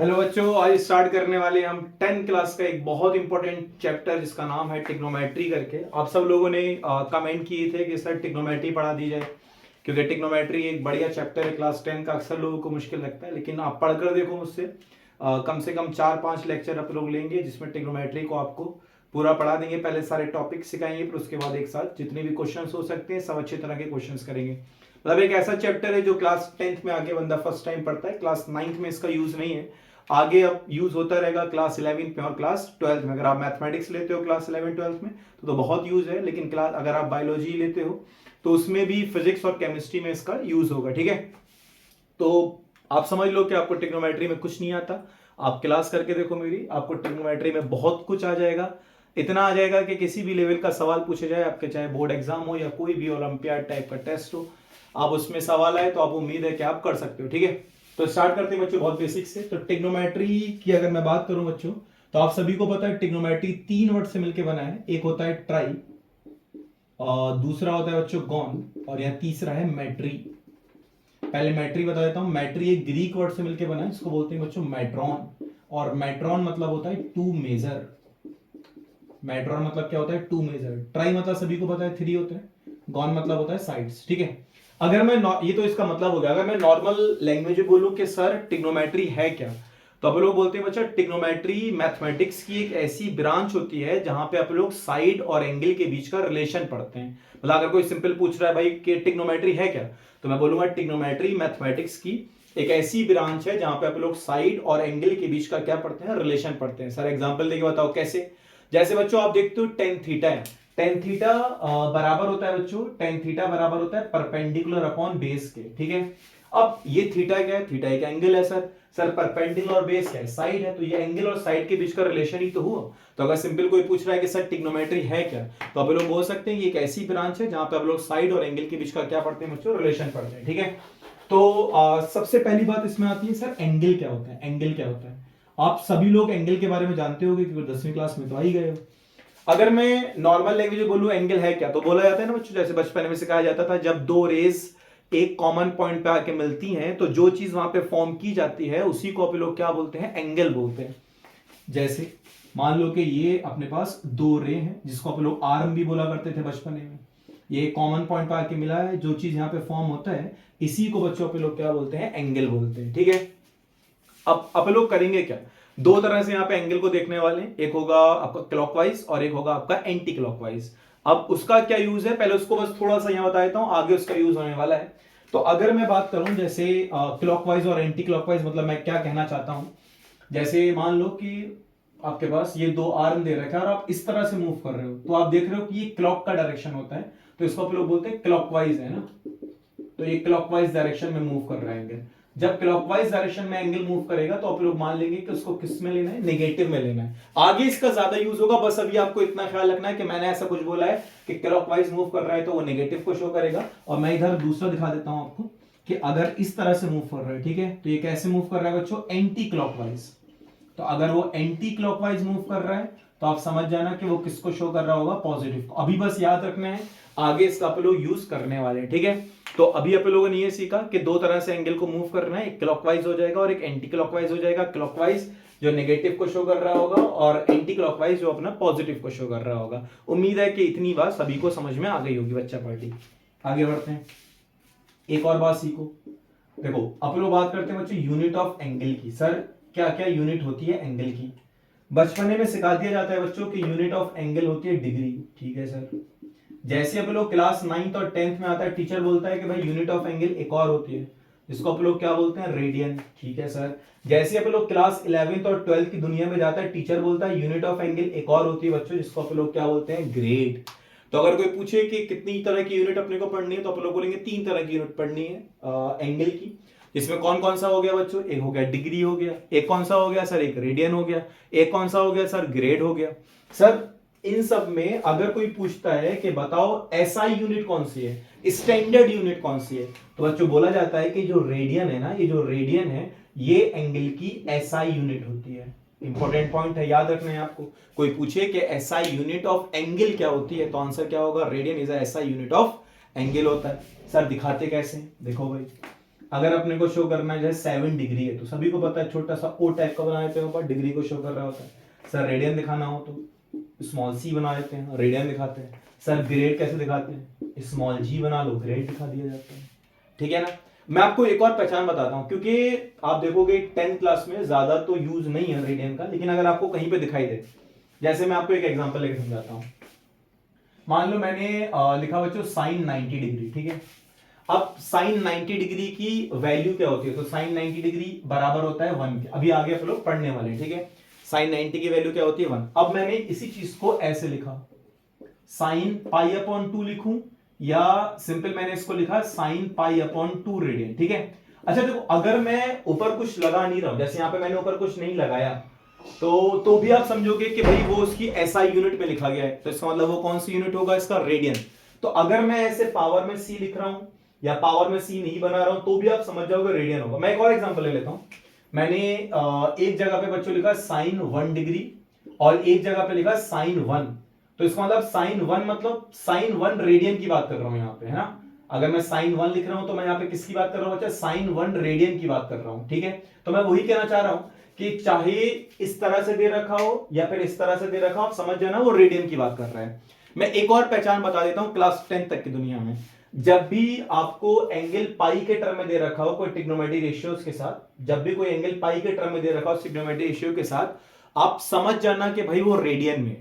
Hello बच्चों, आज start करने वाले हम 10th क्लास का एक बहुत इंपॉर्टेंट चैप्टर जिसका नाम है ट्रिग्नोमेट्री करके। आप सब लोगों ने कमेंट किए थे कि सर ट्रिग्नोमेट्री पढ़ा दी जाए, क्योंकि ट्रिग्नोमेट्री एक बढ़िया चैप्टर है क्लास 10 का। अक्सर लोगों को मुश्किल लगता है, लेकिन आप पढ़कर देखो मुझसे। कम से कम 4-5 लेक्चर आप लोग लेंगे जिसमें ट्रिग्नोमेट्री को आपको पूरा पढ़ा देंगे। पहले सारे टॉपिक सिखाएंगे, फिर उसके बाद एक साथ जितने भी क्वेश्चन हो सकते हैं सब अच्छे तरह के क्वेश्चन करेंगे। मतलब एक ऐसा चैप्टर है जो क्लास 10th में आगे बंदा फर्स्ट टाइम पढ़ता है, क्लास 9th में इसका यूज नहीं है, आगे अब यूज होता रहेगा क्लास 11 में और क्लास 12 में। अगर आप मैथमेटिक्स लेते हो क्लास 11-12 में तो बहुत यूज है, लेकिन क्लास अगर आप बायोलॉजी लेते हो तो उसमें भी फिजिक्स और केमिस्ट्री में इसका यूज होगा। ठीक है, तो आप समझ लो कि आपको ट्रिग्नोमेट्री में कुछ नहीं आता। आप क्लास करके देखो मेरी, आपको ट्रिग्नोमेट्री में बहुत कुछ आ जाएगा। इतना आ जाएगा कि किसी भी लेवल का सवाल पूछा जाए आपके, चाहे बोर्ड एग्जाम हो या कोई भी ओलंपियाड टाइप का टेस्ट हो, आप उसमें सवाल आए तो आप उम्मीद है कि आप कर सकते हो। ठीक है, तो स्टार्ट करते हैं बच्चों बहुत बेसिक से। तो ट्रिग्नोमेट्री की अगर मैं बात करूं बच्चों, तो आप सभी को पता है ट्रिग्नोमेट्री 3 वर्ड से मिलकर बना है। एक होता है ट्राई, और दूसरा होता है बच्चों गॉन, और यह तीसरा है मैट्री। पहले मैट्री बता देता हूं। मैट्री एक ग्रीक वर्ड से मिलकर बना है, इसको बोलते हैं बच्चों मैट्रॉन, और मैट्रॉन मतलब होता है टू मेजर। मैट्रॉन मतलब क्या होता है? To major. ट्राई मतलब सभी को पता है 3 होते हैं। गॉन मतलब होता है साइड्स। ठीक है, अगर मैं ये तो इसका मतलब हो गया। अगर मैं नॉर्मल लैंग्वेज में बोलूं कि सर ट्रिग्नोमेट्री है क्या, तो आप लोग बोलते हैं बच्चा ट्रिग्नोमेट्री मैथमेटिक्स की एक ऐसी ब्रांच होती है जहां पे आप लोग साइड और एंगल के बीच का रिलेशन पढ़ते हैं। मतलब अगर कोई सिंपल पूछ रहा है भाई कि ट्रिग्नोमेट्री है क्या, तो मैं बोलूंगा ट्रिग्नोमेट्री मैथमेटिक्स की एक ऐसी ब्रांच है जहां पे आप लोग साइड और एंगल के बीच का क्या पढ़ते हैं? रिलेशन पढ़ते हैं। सर एग्जांपल देके बताओ कैसे? जैसे बच्चों आप देखते हो टेन थीटा है। टेन थीटा बराबर होता है बच्चों, टेन थीटा बराबर होता है परपेंडिकुलर अपॉन बेस के। ठीक है, अब ये थीटा क्या है? थीटा एक एंगल है सर। सर परपेंडिकुलर और बेस क्या है? साइड है। तो ये एंगल और साइड के बीच का रिलेशन ही तो हुआ। तो अगर सिंपल कोई पूछ रहा है कि सर ट्रिग्नोमेट्री है क्या, तो आप लोग बोल सकते हैं ये एक ऐसी ब्रांच है जहां पे आप लोग साइड और एंगल के बीच का क्या पढ़ते हैं बच्चों? रिलेशन पढ़ते हैं। ठीक है, तो सबसे पहली बात इसमें आती है सर एंगल क्या होता है? एंगल क्या होता है? आप सभी लोग एंगल के बारे में जानते होंगे क्योंकि 10वीं क्लास में तो आ ही गए हो। अगर मैं नॉर्मल लैंग्वेज में बोलूं एंगल है क्या, तो बोला जाता है ना बच्चों, जैसे बचपन में सिखाया जाता था, जब दो रेज एक कॉमन पॉइंट पे आके मिलती हैं तो जो चीज वहां पे फॉर्म की जाती है उसी को आप लोग क्या बोलते हैं? एंगल बोलते हैं। जैसे मान लो कि ये अपने पास दो रे हैं जिसको आप लोग आर्म भी बोला करते थे बचपन में। ये कॉमन पॉइंट पे आके मिला है, जो चीज यहाँ पे फॉर्म होता है इसी को बच्चों पे लोग क्या बोलते हैं? एंगल बोलते हैं। ठीक है, अब आप लोग करेंगे क्या? दो तरह से यहाँ पे एंगल को देखने वाले हैं, एक होगा आपका क्लॉकवाइज और एक होगा आपका एंटी क्लॉकवाइज। अब उसका क्या यूज है पहले उसको बस थोड़ा सा यहाँ बता देता हूं, आगे उसका यूज होने वाला है। तो अगर मैं बात करूं जैसे क्लॉकवाइज और एंटी क्लॉकवाइज, मतलब मैं क्या कहना चाहता हूं, जैसे मान लो कि आपके पास ये दो आर्म दे रखा है और आप इस तरह से मूव कर रहे हो, तो आप देख रहे हो कि ये क्लॉक का डायरेक्शन होता है, तो इसको आप लोग बोलते हैं क्लॉकवाइज, है ना। तो ये क्लॉकवाइज डायरेक्शन में मूव कर रहा है एंगल। जब क्लॉकवाइज डायरेक्शन में एंगल मूव करेगा तो आप लोग मान लेंगे कि उसको किस में लेना है? नेगेटिव में लेना है। आगे इसका ज्यादा यूज होगा, बस अभी आपको इतना ख्याल रखना है कि मैंने ऐसा कुछ बोला है कि क्लॉकवाइज मूव कर रहा है तो वो नेगेटिव को शो करेगा। और मैं इधर दूसरा दिखा देता हूं आपको कि अगर इस तरह से मूव कर रहा है, ठीक है, तो ये कैसे मूव कर रहा है बच्चों? Anti clockwise. तो अगर वो एंटी क्लॉकवाइज मूव कर रहा है तो आप समझ जाना कि वो किसको शो कर रहा होगा? पॉजिटिव को। अभी बस याद रखना है, आगे इसका आप लोग यूज करने वाले हैं। ठीक है, तो अभी आप लोगों ने ये सीखा कि दो तरह से एंगल को मूव करना है, एक क्लॉकवाइज हो जाएगा और एक एंटी क्लॉकवाइज हो जाएगा। क्लॉकवाइज जो नेगेटिव को शो कर रहा होगा और एंटी क्लॉकवाइज जो अपना पॉजिटिव को शो कर रहा होगा। उम्मीद है कि इतनी बात सभी को समझ में आ गई होगी बच्चा पार्टी। आगे बढ़ते हैं, एक और बात सीखो। देखो आप लोग बात करते हैं बच्चों यूनिट ऑफ एंगल की। सर क्या क्या यूनिट होती है एंगल की? बचपने में सिखा दिया जाता है बच्चों की यूनिट ऑफ एंगल होती है डिग्री। ठीक है सर, जैसे आप लोग क्लास 9th और 10th में आता है, टीचर बोलता है कि भाई यूनिट ऑफ एंगल एक और होती है, जिसको आप लोग क्या बोलते हैं? रेडियन। ठीक है सर, जैसे आप लोग क्लास 11th और 12th की दुनिया में जाता है, टीचर बोलता है यूनिट ऑफ एंगल एक और होती है बच्चों, जिसको आप लोग क्या बोलते हैं? ग्रेड। तो अगर कोई पूछे कि कितनी तरह की यूनिट अपने को पढ़नी है, तो आप लोग बोलेंगे 3 तरह की यूनिट पढ़नी है एंगल की। इसमें कौन कौन सा हो गया बच्चों? एक हो गया डिग्री हो गया, एक कौन सा हो गया सर? एक रेडियन हो गया, एक कौन सा हो गया सर? ग्रेड हो गया। सर इन सब में अगर कोई पूछता है कि बताओ एसआई यूनिट कौन सी है, स्टैंडर्ड यूनिट कौन सी है, तो बच्चों बोला जाता है कि जो रेडियन है ना, ये जो रेडियन है ये एंगल की एसआई यूनिट होती है। इंपॉर्टेंट पॉइंट है, याद रखना है आपको। कोई पूछे कि एसआई यूनिट ऑफ एंगल क्या होती है, तो आंसर क्या होगा? Radian is SI unit of angle होता है। सर दिखाते कैसे? देखो भाई, अगर अपने को शो करना है जैसे 7 डिग्री है तो सभी को पता है छोटा सा ओ टाइप का बना देते हैं ऊपर, डिग्री को शो कर रहा होता है। सर रेडियन दिखाना हो तो स्मॉल सी बना देते हैं, रेडियन दिखाते हैं। सर ग्रेड कैसे दिखाते हैं, स्मॉल जी बना लो, ग्रेड दिखा दिया जाता है, ठीक है ना। मैं आपको एक और पहचान बताता हूं, क्योंकि आप देखोगे 10th क्लास में ज्यादा तो यूज नहीं है रेडियन का, लेकिन अगर आपको कहीं पे दिखाई दे, जैसे मैं आपको एक एग्जांपल लेकर समझाता हूं। मान लो मैंने लिखा बच्चों साइन 90 डिग्री, ठीक है। अब साइन 90 डिग्री की वैल्यू क्या होती है, तो साइन 90 डिग्री बराबर होता है 1 के। अभी आगे आप लोग पढ़ने वाले, ठीक है। साइन 90 की वैल्यू क्या होती है 1। अब मैंने इसी चीज को ऐसे लिखा, साइन पाई अपॉन 2 लिखूं, या सिंपल मैंने इसको लिखा साइन पाई अपॉन 2 रेडियन, ठीक है। अच्छा देखो, अगर मैं ऊपर कुछ लगा नहीं रहा हूं, जैसे यहां पे मैंने ऊपर कुछ नहीं लगाया, तो भी आप समझोगे कि भाई वो उसकी एसआई यूनिट में लिखा गया है, तो इसका मतलब वो कौन सी यूनिट होगा, इसका रेडियन। तो अगर मैं ऐसे पावर में सी लिख रहा हूं या पावर में सी नहीं बना रहा हूं, तो भी आप समझ जाओगे रेडियन होगा। मैं एक और एग्जांपल ले लेता हूं। मैंने एक जगह पे बच्चों लिखा साइन 1 डिग्री और एक जगह पे लिखा साइन 1, तो इसका मतलब साइन 1 मतलब साइन 1 रेडियन की बात कर रहा हूं यहां पे, है ना। अगर मैं साइन 1 लिख रहा हूं तो मैं यहां पे किसकी बात कर रहा हूं बच्चा, साइन 1 रेडियन की बात कर रहा हूं, ठीक है। तो मैं वही कहना चाह रहा हूं कि चाहे इस तरह से दे रखा हो या फिर इस तरह से दे रखा हो, आप समझ जाना वो रेडियन की बात कर रहा है। मैं एक और पहचान बता देता हूं क्लास 10 तक की दुनिया में, जब भी आपको एंगल पाई के टर्म में दे रखा हो कोई ट्रिग्नोमेट्री रेशियोज के साथ, जब भी कोई एंगल पाई के टर्म में दे रखा हो ट्रिग्नोमेट्री रेशियो के साथ, आप समझ जाना कि भाई वो रेडियन में,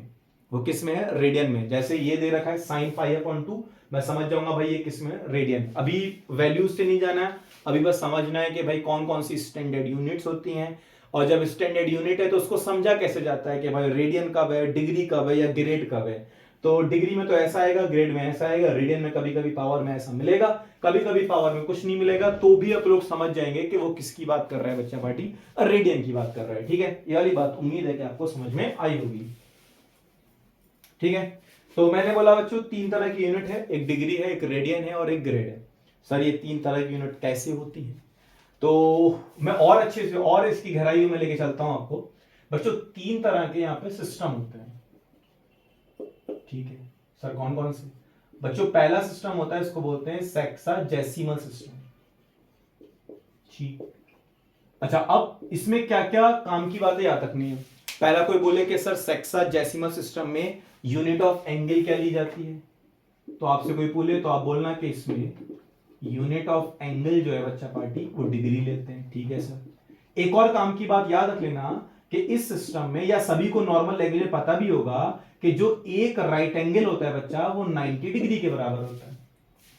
वो किस में है, रेडियन में। जैसे ये दे रखा है साइन पाई अपॉन 2, मैं समझ जाऊंगा भाई ये किस में है, रेडियन। अभी वैल्यूज से नहीं जाना है, अभी बस समझना है कि भाई कौन कौन सी स्टैंडर्ड यूनिट्स होती हैं, और जब स्टैंडर्ड यूनिट है तो उसको समझा कैसे जाता है कि भाई रेडियन कब है, डिग्री कब है या ग्रेड कब है। तो डिग्री में तो ऐसा आएगा, ग्रेड में ऐसा आएगा, रेडियन में कभी कभी पावर में ऐसा मिलेगा, कभी कभी पावर में कुछ नहीं मिलेगा, तो भी आप लोग समझ जाएंगे कि वो किसकी बात कर रहा है बच्चा पार्टी, रेडियन की बात कर रहा है, ठीक है। ये वाली बात उम्मीद है कि आपको समझ में आई होगी, ठीक है। तो मैंने बोला बच्चों 3 तरह की यूनिट है, एक डिग्री है, एक रेडियन है और एक ग्रेड है। सर ये 3 तरह की यूनिट कैसे होती है, तो मैं और अच्छे से और इसकी गहराई में लेके चलता हूं आपको। बच्चों 3 तरह के यहाँ पे सिस्टम होते हैं, ठीक है। सर कौन कौन से बच्चों, पहला सिस्टम होता है इसको बोलते हैं सेक्साजेसिमल सिस्टम, ठीक। अच्छा अब इसमें क्या क्या काम की बातें याद रखनी है। पहला कोई बोले कि सर सेक्साजेसिमल सिस्टम में यूनिट ऑफ एंगल क्या ली जाती है, तो आपसे कोई पूछे तो आप बोलना कि इसमें यूनिट ऑफ एंगल जो है बच्चा पार्टी वो डिग्री लेते हैं, ठीक है सर। एक और काम की बात याद रख लेना कि इस सिस्टम में, या सभी को नॉर्मल लैंग्वेज में पता भी होगा कि जो एक राइट एंगल होता है बच्चा वो 90 डिग्री के बराबर होता है।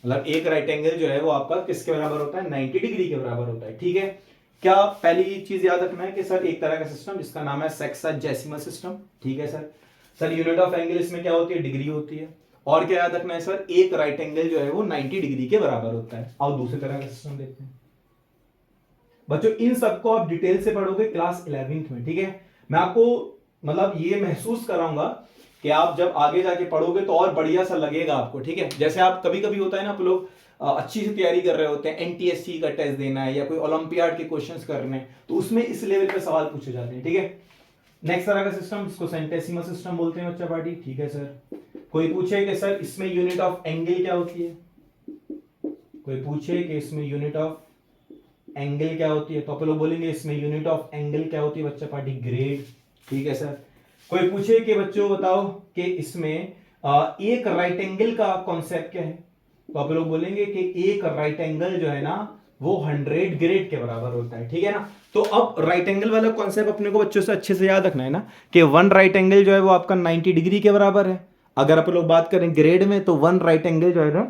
मतलब एक राइट एंगल जो है वो आपका किसके बराबर होता है, 90 डिग्री के बराबर होता है, ठीक है। क्या पहली चीज याद रखना है कि सर एक तरह का सिस्टम जिसका नाम है सेक्साजेसिमल सिस्टम, ठीक है sir. Sir unit of angle इसमें क्या होती है, डिग्री होती है। और क्या याद रखना है सर, एक राइट एंगल जो है वो 90 डिग्री के बराबर होता है। आओ दूसरे तरह का सिस्टम देखते हैं बच्चों, इन सबको आप डिटेल से पढ़ोगे क्लास 11th में, ठीक है। मैं आपको मतलब ये महसूस कराऊंगा कि आप जब आगे जाके पढ़ोगे तो और बढ़िया सा लगेगा आपको, ठीक है। जैसे आप कभी कभी होता है ना, आप लोग अच्छी से तैयारी कर रहे होते हैं, एनटीएससी का टेस्ट देना है या कोई ओलंपियाड के क्वेश्चंस करने हैं, तो उसमें इस लेवल पे सवाल पूछे जाते हैं, ठीक है। नेक्स्ट तरह का सिस्टम जिसको सेंटेसिमल सिस्टम बोलते हैं बच्चा पार्टी, ठीक है सर। कोई पूछे कि सर इसमें यूनिट ऑफ एंगल क्या होती है, कोई पूछे कि इसमें यूनिट ऑफ एंगल क्या होती है, तो आप लोग बोलेंगे इसमें यूनिट ऑफ एंगल क्या होती है बच्चा पार्टी, ग्रेड, ठीक है सर। कोई पूछे कि बच्चों बताओ कि इसमें एक राइट एंगल का कॉन्सेप्ट क्या है, तो आप लोग बोलेंगे कि एक राइट एंगल जो है ना वो 100 ग्रेड के बराबर होता है, ठीक है ना। तो अब राइट एंगल वाला कॉन्सेप्ट अपने को बच्चों से अच्छे से याद रखना है ना, कि 1 राइट एंगल जो है वो आपका 90 डिग्री के बराबर है। अगर आप लोग बात करें ग्रेड में, तो 1 राइट एंगल जो है ना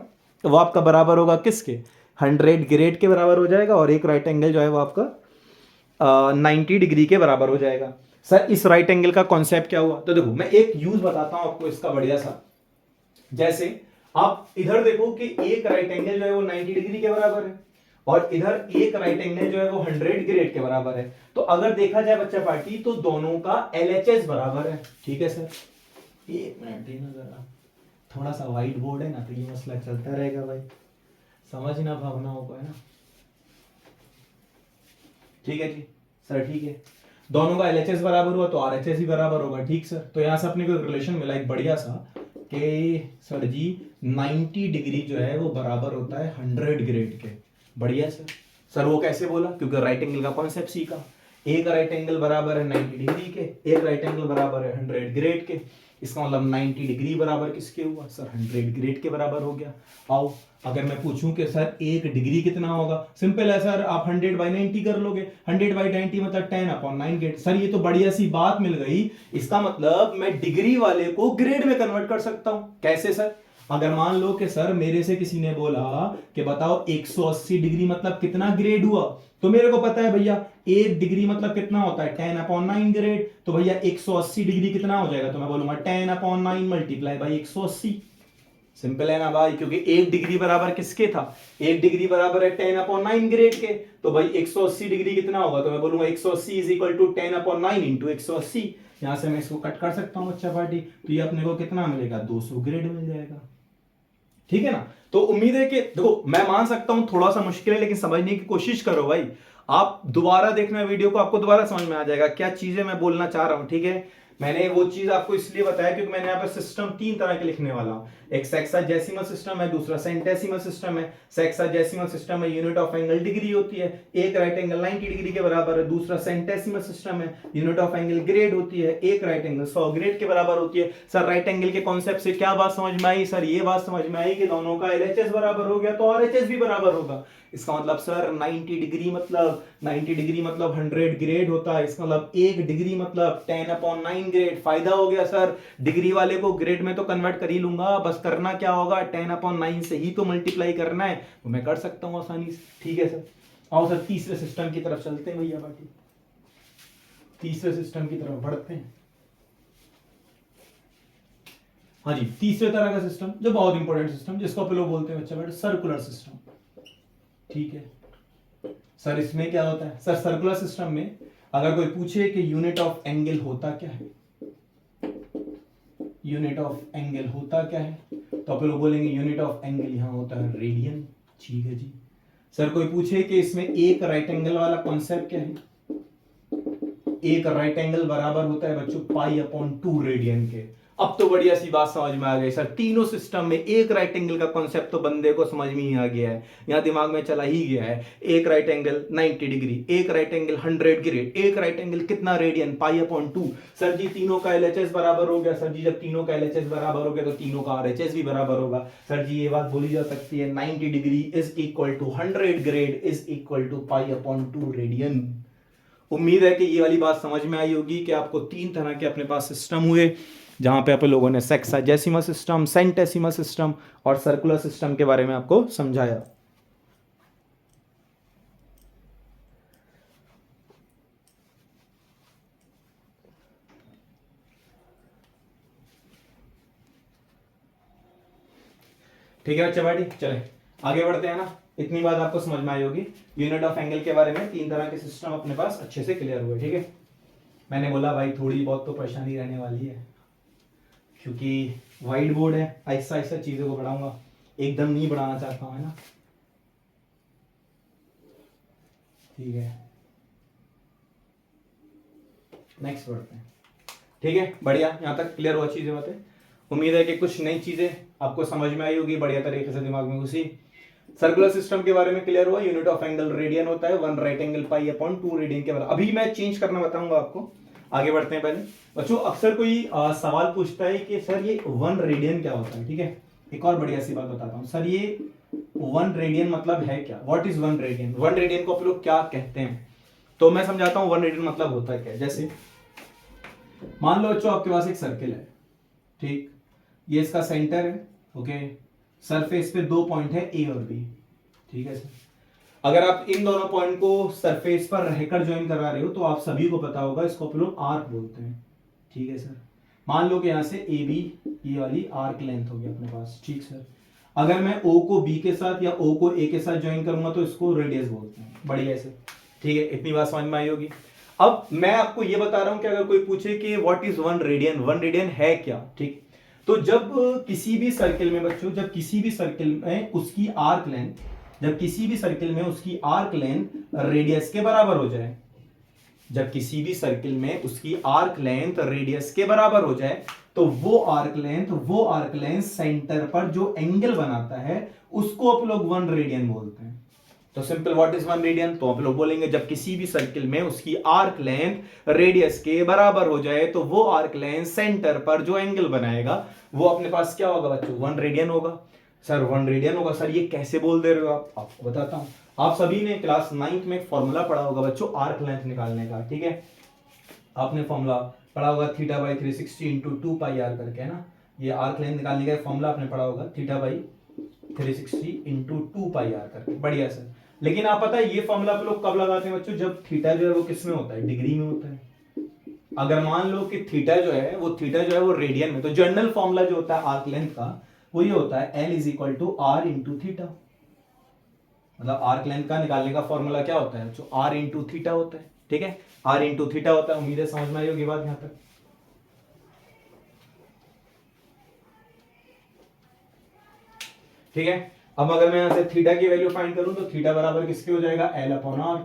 वो आपका बराबर होगा किसके, 100 ग्रेड के बराबर हो जाएगा, और एक राइट एंगल जो है वो आपका 90 डिग्री के बराबर हो जाएगा। सर इस राइट एंगल का कॉन्सेप्ट क्या हुआ, तो देखो मैं एक यूज बताता हूं आपको इसका बढ़िया सा। जैसे आप इधर देखो कि एक राइट एंगल जो है वो 90 डिग्री के बराबर है, और इधर एक राइट एंगल जो है वो 100 ग्रेड के बराबर है। तो अगर देखा जाए बच्चा पार्टी तो दोनों का LHS बराबर है, ठीक है सर। एक मिनट देना जरा, थोड़ा सा व्हाइट बोर्ड है ना तो ये मसला चलता रहेगा भाई, समझना भावनाओं को, है ना। ठीक है जी सर, ठीक है। दोनों का LHS बराबर हुआ तो RHS ही बराबर होगा, ठीक सर। तो यहां से अपने को रिलेशन मिला एक बढ़िया सा कि सर जी 90 डिग्री जो है वो बराबर होता है 100 ग्रेड के, बढ़िया सर। सर वो कैसे बोला? क्योंकि राइट एंगल का कॉन्सेप्ट सीखा। एक राइट एंगल बराबर है 90 डिग्री के, एक राइट एंगल बराबर है 100 ग्रेड के। इसका मतलब 90 डिग्री बराबर किसके हुआ सर? 100 ग्रेड के बराबर हो गया। आओ अगर मैं पूछूं कि सर 1 डिग्री कितना होगा, सिंपल है सर, आप 100/90 कर लोगे। 100/90 मतलब 10/9 ग्रेड। सर ये तो बढ़िया सी बात मिल गई। इसका मतलब मैं डिग्री वाले को ग्रेड में कन्वर्ट कर सकता हूं। कैसे सर? अगर मान लो कि सर मेरे से किसी ने बोला कि बताओ 180 डिग्री मतलब कितना ग्रेड हुआ, तो मेरे को पता है भैया 1 डिग्री मतलब कितना होता है 10/9 ग्रेड। तो भैया 180 डिग्री कितना हो जाएगा? तो मैं बोलूंगा 10/9 मल्टीप्लाई बाई 180। सिंपल है ना भाई, क्योंकि 1 डिग्री बराबर किसके था? 1 डिग्री बराबर है 10/9 ग्रेड के। तो भाई 180 डिग्री कितना होगा? तो मैं बोलूंगा 180 इज इक्वल टू 10/9 इंटू 180। यहां से मैं इसको कट कर सकता हूं बच्चा पार्टी। तो ये अपने को कितना मिलेगा? 200 ग्रेड मिल जाएगा। ठीक है ना? तो उम्मीद है कि देखो मैं मान सकता हूं थोड़ा सा मुश्किल है, लेकिन समझने की कोशिश करो भाई। आप दोबारा देखना वीडियो को, आपको दोबारा समझ में आ जाएगा क्या चीजें मैं बोलना चाह रहा हूं। ठीक है, मैंने वो चीज आपको इसलिए बताया क्योंकि मैंने यहाँ पर सिस्टम 3 तरह के लिखने वाला हूं। एक सेक्साजेसिमल सिस्टम है, दूसरा सेंटेसिमल सिस्टम है। सेक्साजेसिमल सिस्टम में यूनिट ऑफ एंगल डिग्री होती है, एक राइट एंगल 90 डिग्री के बराबर है। दूसरा सेंटेसिमल सिस्टम है, यूनिट ऑफ एंगल ग्रेड होती है, एक राइट एंगल 100 ग्रेड के बराबर होती है। सर राइट एंगल के कॉन्सेप्ट से क्या बात समझ में आई? सर ये बात समझ में आई कि दोनों का LHS बराबर हो गया तो RHS भी बराबर होगा। इसका मतलब सर 90 डिग्री मतलब 100 ग्रेड होता है। इसका मतलब 1 डिग्री मतलब 10/9 ग्रेड। फायदा हो गया सर, डिग्री वाले को ग्रेड में तो कन्वर्ट कर ही लूंगा, बस करना क्या होगा 10/9 से ही तो मल्टीप्लाई करना है, तो मैं कर सकता हूं आसानी से। ठीक है सर, आओ सर तीसरे सिस्टम की तरफ चलते हैं भैया बाटी। तीसरे सिस्टम की तरफ बढ़ते हैं। हाँ जी, तीसरे तरह का सिस्टम जो बहुत इंपॉर्टेंट सिस्टम, जिसको आप लोग बोलते हैं बच्चा बेटा सर्कुलर सिस्टम। ठीक है सर, इसमें क्या होता है? सर सर्कुलर सिस्टम में अगर कोई पूछे कि यूनिट ऑफ एंगल होता क्या है, यूनिट ऑफ एंगल होता क्या है, तो आप लोग बोलेंगे यूनिट ऑफ एंगल यहां होता है रेडियन। ठीक है जी। सर कोई पूछे कि इसमें एक राइट एंगल वाला कॉन्सेप्ट क्या है, एक राइट एंगल बराबर होता है बच्चों π/2 रेडियन के। अब तो बढ़िया सी बात समझ में आ गई सर, तीनों सिस्टम में एक राइट एंगल का कॉन्सेप्ट तो बंदे को समझ में ही आ गया है, यहां दिमाग में चला ही गया है। एक राइट एंगल 90 डिग्री, एक राइट एंगल 100 ग्रेड, एक राइट एंगल कितना रेडियन π/2। सर जी तीनों का LHS बराबर हो गया। सर जी जब तीनों का LHS बराबर हो गया तो तीनों का RHS भी बराबर होगा। सर जी ये बात बोली जा सकती है 90 degree is equal to 100 grade is equal to π/2 radian. उम्मीद है कि ये वाली बात समझ में आई होगी कि आपको 3 तरह के अपने पास सिस्टम हुए, जहां पे आप लोगों ने सेक्साजेसिमल सिस्टम, सेंटेसिमल सिस्टम और सर्कुलर सिस्टम के बारे में आपको समझाया। ठीक है बच्चा भाई, चले आगे बढ़ते हैं ना। इतनी बात आपको समझ में आई होगी, यूनिट ऑफ एंगल के बारे में 3 तरह के सिस्टम अपने पास अच्छे से क्लियर हुए। ठीक है, मैंने बोला भाई थोड़ी बहुत तो परेशानी रहने वाली है, क्योंकि वाइट बोर्ड है, ऐसा ऐसा चीजों को बढ़ाऊंगा, एकदम नहीं बढ़ाना चाहता हूं, है ना। ठीक है, नेक्स्ट बढ़ते हैं। ठीक है, बढ़िया, यहां तक क्लियर हुआ चीजें बातें। उम्मीद है कि कुछ नई चीजें आपको समझ में आई होगी, बढ़िया तरीके से दिमाग में घुसी। सर्कुलर सिस्टम के बारे में क्लियर हुआ, यूनिट ऑफ एंगल रेडियन होता है, 1 राइट एंगल π/2 रेडियन के बराबर। अभी मैं चेंज करना बताऊंगा आपको, आगे बढ़ते हैं। पहले बच्चों अक्सर कोई सवाल पूछता है कि सर ये 1 रेडियन क्या होता है। ठीक है, एक और बढ़िया सी बात बताता हूं, सर ये 1 रेडियन मतलब है क्या? What is 1 radian? 1 रेडियन को आप लोग क्या कहते हैं, तो मैं समझाता हूं 1 रेडियन मतलब होता है क्या। जैसे मान लो बच्चों आपके पास एक सर्किल है, ठीक, ये इसका सेंटर है, ओके, सरफेस पे 2 पॉइंट है ए और बी। ठीक है सर, अगर आप इन दोनों पॉइंट को सरफेस पर रहकर ज्वाइन करा रहे हो तो आप सभी को पता होगा इसको आप लोग आर्क बोलते हैं। ठीक है सर, मान लो कि यहां से ए बी ये वाली आर्क लेंथ होगी अपने पास। ठीक सर, अगर मैं ओ को बी के साथ या ओ को ए के साथ ज्वाइन करूंगा तो इसको रेडियस बोलते हैं। बढ़िया सर, ठीक है, इतनी बात समझ में आई होगी। अब मैं आपको ये बता रहा हूं कि अगर कोई पूछे कि व्हाट इज 1 रेडियन, 1 रेडियन है क्या, ठीक, तो जब किसी भी सर्किल में बच्चों, जब किसी भी सर्किल में उसकी आर्क लेंथ, जब किसी भी सर्किल में उसकी आर्क लेंथ रेडियस के बराबर हो जाए, जब किसी भी सर्किल में उसकी आर्क लेंथ रेडियस के बराबर हो जाए, तो वो आर्क लेंथ सेंटर पर जो एंगल बनाता है उसको आप लोग 1 रेडियन बोलते हैं। तो सिंपल व्हाट इज 1 रेडियन, तो आप लोग बोलेंगे जब किसी भी सर्किल में उसकी आर्क लेंथ रेडियस के बराबर हो जाए तो वो आर्क लेंथ सेंटर पर जो एंगल बनाएगा वो अपने पास क्या होगा बच्चों, 1 रेडियन होगा। सर 1 रेडियन होगा, सर ये कैसे बोल दे रहे हो आप, आपको बताता हूं। आप सभी ने क्लास 9th में एक फॉर्मूला पढ़ा होगा बच्चों आर्क लेंथ निकालने का, ठीक है। आपने फॉर्मूला पढ़ा होगा theta by 360 into 2 pi R करके, है ना। ये आर्क लेंथ निकालने का फॉर्मूला आपने पढ़ा होगा theta by 360 into 2 pi R करके, बढ़िया सर। लेकिन आप पता है ये फॉर्मूला आप लोग कब लगाते हैं बच्चों, जब थीटा जो है वो किस में होता है, डिग्री में होता है। अगर मान लो कि थीटा जो है वो रेडियन में, तो जनरल फॉर्मूला जो होता है आर्क लेंथ का वो ये होता है L is equal to R into theta. मतलब आर्क लेंथ का निकालने का फॉर्मूला क्या होता है, जो आर इंटू थीटा होता है, ठीक है। आर इंटू थीटा होता है। उम्मीद है समझ में आई होगी बात यहां तक। ठीक है। अब अगर मैं यहां से थीटा की वैल्यू फाइंड करूं तो थीटा बराबर किसके हो जाएगा, L अपॉन आर,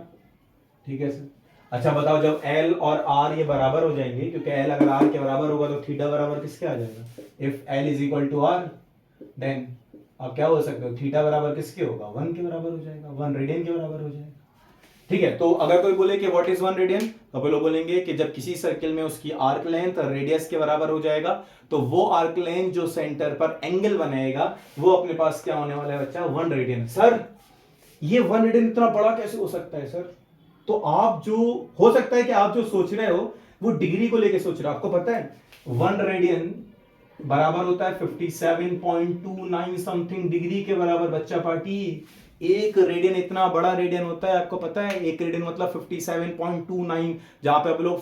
ठीक है सर। अच्छा बताओ, जब L और R ये बराबर हो जाएंगे, क्योंकि L अगर R के बराबर होगा तो थीटा बराबर किसके आ जाएगा, if L is equal to R then आप क्या हो सकते हो, थीटा बराबर किसके होगा, 1 के बराबर हो जाएगा, 1 रेडियन के बराबर हो जाएगा। ठीक है। तो अगर कोई बोले कि व्हाट इज 1 रेडियन, तो आप लोग बोलेंगे कि जब किसी सर्किल में उसकी आर्क लेंथ रेडियस के बराबर हो जाएगा तो वो आर्क लेंथ जो सेंटर पर एंगल बनाएगा वो अपने पास क्या होने वाला है बच्चा, 1 रेडियन। सर ये 1 रेडियन इतना बड़ा कैसे हो सकता है सर, तो आप जो हो सकता है कि आप जो सोच रहे हो वो डिग्री को लेके सोच रहे हो। आपको पता है 1 रेडियन बराबर होता है 57.29 समथिंग डिग्री के बराबर बच्चा पार्टी। एक रेडियन इतना बड़ा रेडियन होता है, आपको पता है एक रेडियन मतलब 57.29। जहां पे आप लोग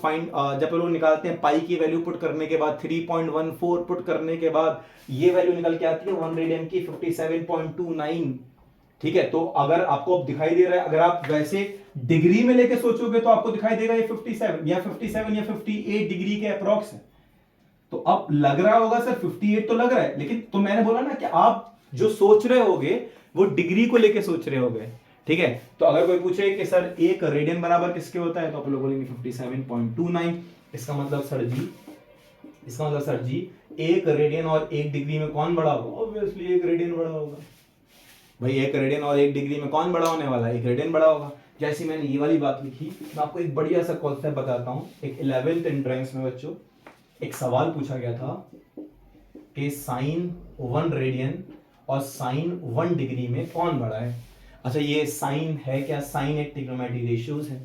जब आप लोग निकालते हैं पाई की वैल्यू पुट करने के बाद 3.14 पुट करने के बाद ये वैल्यू निकल के आती है 1 रेडियन की 57.29। ठीक है। तो अगर आपको दिखाई दे रहा है, अगर आप वैसे डिग्री में लेके सोचोगे तो आपको दिखाई देगा ये 57 या 58 डिग्री के अप्रोक्स है। तो अब लग रहा होगा सर 58 तो लग रहा है, लेकिन तो मैंने बोला ना कि आप जो सोच रहे होगे वो डिग्री को लेके सोच रहे होगे। ठीक है। तो अगर कोई पूछे कि सर एक रेडियन बराबर किसके होता है, तो आप लोग बोलेंगे 57.29। इसका मतलब सर जी एक रेडियन और 1 डिग्री में कौन बड़ा होगा, ऑब्वियसली 1 रेडियन बड़ा होगा भाई। 1 रेडियन और 1 डिग्री में कौन बड़ा होने वाला है, 1 रेडियन बड़ा होगा। जैसे मैंने ये वाली बात लिखी, मैं आपको एक बढ़िया सा कॉन्सेप्ट बताता हूं। एक 11th एंट्रेंस में बच्चों एक सवाल पूछा गया था कि साइन 1 रेडियन और साइन 1 डिग्री में कौन बड़ा है। अच्छा ये साइन है क्या, साइन एक ट्रिग्नोमेट्रिक रेशियोज है।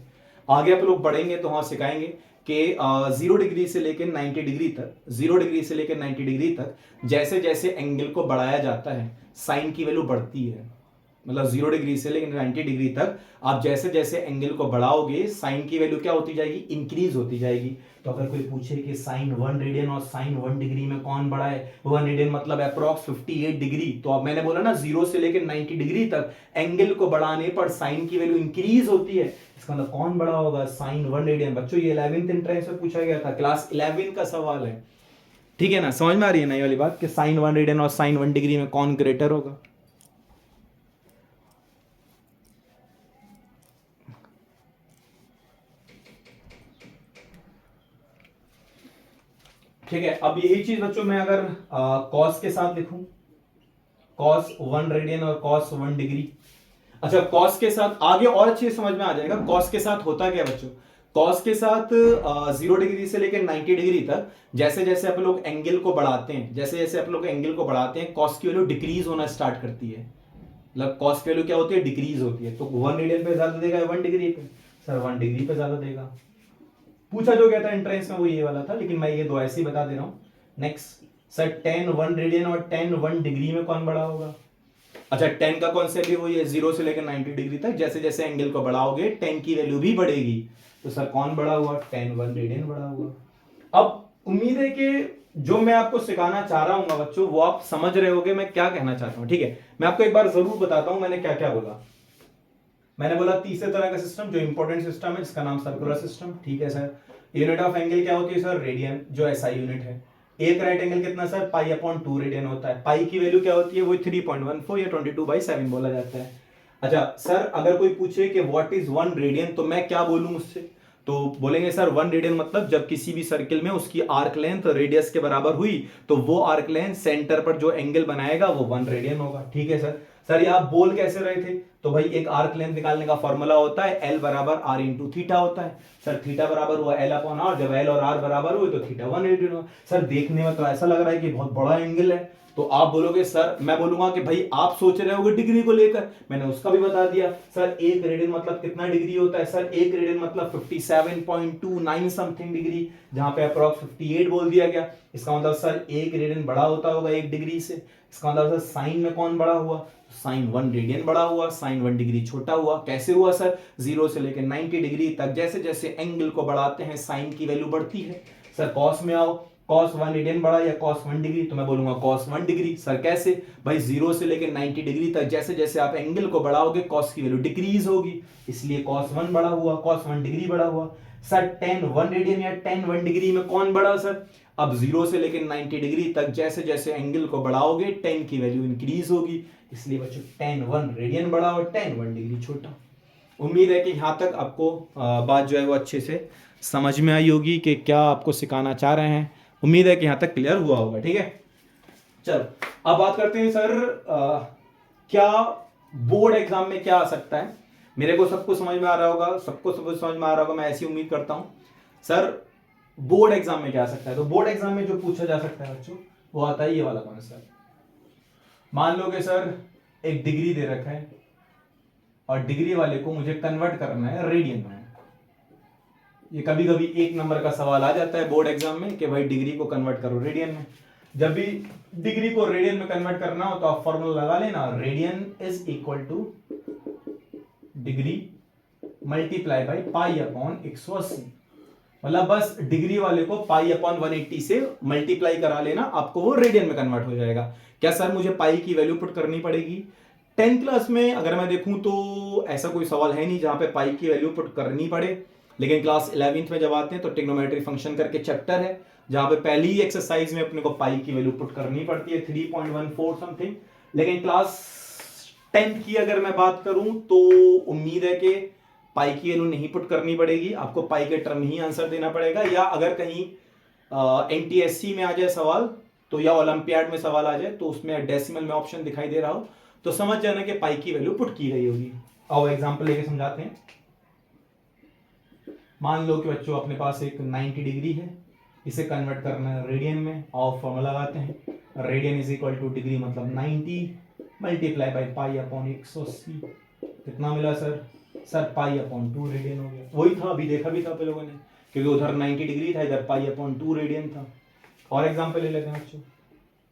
आगे आप लोग पढ़ेंगे तो वहां सिखाएंगे कि 0 डिग्री से लेकर 90 डिग्री तक, 0 डिग्री से लेकर 90 डिग्री तक जैसे जैसे एंगल को बढ़ाया जाता है साइन की वैल्यू बढ़ती है। मतलब 0 डिग्री से लेकर 90 डिग्री तक आप जैसे जैसे एंगल को बढ़ाओगे साइन की वैल्यू क्या होती जाएगी, इंक्रीज होती जाएगी। तो अगर कोई पूछे कि साइन 1 रेडियन और साइन 1 डिग्री में कौन बड़ा है, 1 रेडियन मतलब अप्रॉक्स 58 डिग्री, तो अब मैंने बोला ना 0 से लेकर 90 डिग्री तक एंगल को बढ़ाने पर साइन की वैल्यू इंक्रीज होती है। इसका मतलब कौन बड़ा होगा, साइन 1 रेडियन। बच्चों ये 11th एंट्रेंस में पूछा गया था, क्लास 11 का सवाल है। ठीक है ना, समझ में आ रही है नई वाली बात कि साइन 1 रेडियन और साइन 1 डिग्री में कौन ग्रेटर होगा। ठीक है। अब यही चीज बच्चों मैं अगर कॉस के साथ लिखूं, कॉस 1 रेडियन और कॉस 1 डिग्री। अच्छा कॉस के साथ आगे और अच्छे समझ में आ जाएगा। कॉस के साथ होता क्या बच्चों, कॉस के साथ 0 डिग्री से लेकर 90 डिग्री तक जैसे जैसे आप लोग एंगल को बढ़ाते हैं, जैसे जैसे आप लोग एंगल को बढ़ाते हैं कॉस की वैल्यू डिक्रीज होना स्टार्ट करती है। मतलब कॉस की वैल्यू क्या होती है, डिक्रीज होती है। तो 1 रेडियन पे ज्यादा देगा 1 डिग्री पे, सर 1 डिग्री पे ज्यादा देगा। पूछा जो गया था एंट्रेंस में वो ये वाला था, लेकिन मैं ये दो ऐसे ही बता दे रहा हूं। नेक्स्ट सर 10 1 रेडियन और 10 1 डिग्री में कौन बड़ा होगा। अच्छा 10 का कॉन्सेप्ट भी वही है, 0 से लेकर 90 डिग्री तक जैसे जैसे एंगल को बढ़ाओगे 10 की वैल्यू भी बढ़ेगी। तो सर कौन बड़ा हुआ, 10 1 रेडियन बड़ा हुआ। अब उम्मीद है कि जो मैं आपको सिखाना चाह रहा हूं बच्चों वो आप समझ रहे होगे मैं क्या कहना चाहता हूं। ठीक है, मैं आपको एक बार जरूर बताता हूं मैंने क्या क्या बोला। मैंने बोला तीसरे तरह का सिस्टम जो इंपॉर्टेंट सिस्टम है जिसका नाम सर्कुलर सिस्टम। ठीक है सर। यूनिट ऑफ एंगल क्या होती है सर, रेडियन, जो एसआई यूनिट है। एक राइट एंगल कितना सर, पाई अपॉन 2 रेडियन होता है। पाई की वैल्यू क्या होती है, वो 3.14 या 22/7 बोला जाता है। अच्छा सर अगर कोई पूछे कि व्हाट इज 1 रेडियन, तो मैं क्या बोलूं उससे, तो बोलेंगे सर 1 रेडियन मतलब जब किसी भी सर्किल में उसकी आर्क लेंथ रेडियस के बराबर हुई तो वो आर्क लेंथ सेंटर पर जो एंगल बनाएगा वो 1 रेडियन होगा। ठीक है सर। सर ये आप बोल कैसे रहे थे? तो भाई एक आर्क लेंथ निकालने का फॉर्मूला होता है L बराबर R इंटू थीटा होता है। सर थीटा बराबर हुआ L अपॉन R, जब L और R बराबर हुए तो थीटा 180 हुआ। सर देखने में तो ऐसा लग रहा है कि बहुत बड़ा एंगल है, तो आप बोलोगे सर, मैं बोलूंगा कि भाई आप सोच रहे होगे डिग्री को लेकर, मैंने उसका भी बता दिया। सर एक रेडियन मतलब कितना डिग्री होता है? सर एक रेडियन मतलब 57.29 समथिंग डिग्री, जहां पे अप्रॉक्स 58 बोल दिया गया। इसका मतलब सर एक रेडियन बड़ा होता होगा एक डिग्री से। इसका मतलब सर साइन में कौन बड़ा हुआ? साइन 1 रेडियन बड़ा हुआ, साइन 1 डिग्री छोटा हुआ। कैसे हुआ सर? 0 से लेकर 90 डिग्री तक जैसे जैसे एंगल को बढ़ाते हैं साइन की वैल्यू बढ़ती है। सर कॉस में आओ, cos 1 रेडियन बढ़ा या cos 1 डिग्री, तो मैं बोलूंगा cos 1 डिग्री। सर कैसे? भाई 0 से लेकर 90 डिग्री तक जैसे जैसे आप एंगल को बढ़ाओगे cos की वैल्यू डिक्रीज होगी, इसलिए cos 1 बड़ा हुआ, cos 1 डिग्री बड़ा हुआ। सर tan 1 रेडियन या tan 1 डिग्री में कौन बड़ा? सर अब 0 से लेकर 90 डिग्री तक जैसे जैसे एंगल को बढ़ाओगे tan की वैल्यू इंक्रीज होगी, इसलिए बच्चों tan 1 रेडियन बड़ा और tan 1 डिग्री छोटा। उम्मीद है कि यहाँ तक आपको बात जो है वो अच्छे से समझ में आई होगी कि क्या आपको सिखाना चाह रहे हैं। उम्मीद है कि यहाँ तक क्लियर हुआ होगा। ठीक है, चलो अब बात करते हैं सर क्या बोर्ड एग्जाम में क्या आ सकता है। मेरे को सबको समझ में आ रहा होगा, सबको सब समझ में आ रहा होगा, मैं ऐसी उम्मीद करता हूँ। सर बोर्ड एग्जाम में क्या आ सकता है? तो बोर्ड एग्जाम में जो पूछा जा सकता है बच्चों, वो आता है ये वाला कॉन्सेप्ट। मान लो कि सर एक डिग्री दे रखा है और डिग्री वाले को मुझे कन्वर्ट करना है रेडियन में। ये कभी कभी एक नंबर का सवाल आ जाता है बोर्ड एग्जाम में कि भाई डिग्री को कन्वर्ट करो रेडियन में। जब भी डिग्री को रेडियन में कन्वर्ट करना हो तो आप फॉर्मूला लगा लेना, radian is equal two degree multiply by pi upon 180। मतलब बस डिग्री वाले को पाई अपॉन 180 से मल्टीप्लाई करा लेना, आपको वो रेडियन में कन्वर्ट हो जाएगा। क्या सर मुझे पाई की वैल्यू पुट करनी पड़ेगी? 10th क्लास में अगर मैं देखूं तो ऐसा कोई सवाल है नहीं जहां पे पाई की वैल्यू पुट करनी पड़े, लेकिन क्लास 11th में जब आते हैं तो ट्रिग्नोमेट्री फंक्शन करके चैप्टर है जहां पे पहली ही एक्सरसाइज में अपने को पाई की वैल्यू पुट करनी पड़ती है 3.14 समथिंग। लेकिन क्लास 10th की अगर मैं बात करूं तो उम्मीद है कि पाई की वैल्यू नहीं पुट करनी पड़ेगी, आपको पाई के टर्म ही आंसर देना पड़ेगा। या अगर कहीं एनटीएससी में आ जाए सवाल तो, या ओलंपियाड में सवाल आ जाए तो उसमें डेसिमल में ऑप्शन दिखाई दे रहा हो तो समझ जाना कि पाई की वैल्यू पुट की गई होगी। आओ एग्जांपल लेके समझाते हैं। मान लो कि बच्चों अपने पास एक 90 डिग्री है, इसे कन्वर्ट करना है रेडियन में, और फॉर्मूला लगाते हैं radian is equal two degree मतलब 90 मल्टीप्लाई बाई पाई अपॉन 180। कितना मिला सर? सर पाई अपॉन 2 रेडियन हो गया। वही था, अभी देखा भी था आप लोगों ने, क्योंकि उधर 90 डिग्री था, इधर पाई अपॉन 2 रेडियन था। और एग्जांपल ले लेते हैं बच्चों।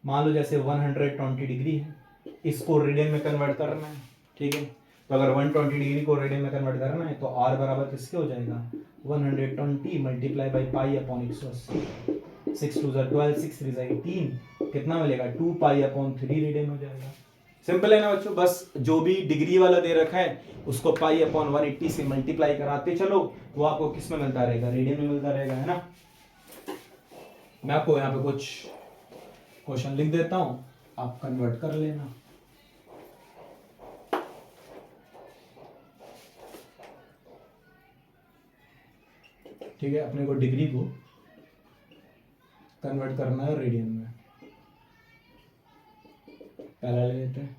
मान लो जैसे 120 डिग्री है, इसको रेडियन में कन्वर्ट करना है, ठीक है। तो अगर 120 डिग्री को रेडियन में कन्वर्ट करना है तो r बराबर किसके हो जाएगा? 120 मल्टीप्लाई बाई पाई अपॉन 180। 6 2 12, 6 3 18, कितना मिलेगा? 2 पाई अपॉन 3 रेडियन हो जाएगा। सिंपल है ना बच्चों, बस जो भी डिग्री वाला दे रखा है उसको पाई अपॉन 180 से मल्टीप्लाई कराते चलो, वो आपको किस में मिलता रहेगा? रेडियन में मिलता रहेगा, है ना। मैं आपको यहाँ पे कुछ क्वेश्चन लिख देता हूं, आप कन्वर्ट कर लेना। ठीक है, अपने को डिग्री को कन्वर्ट करना है रेडियन में। पहला ले लेते हैं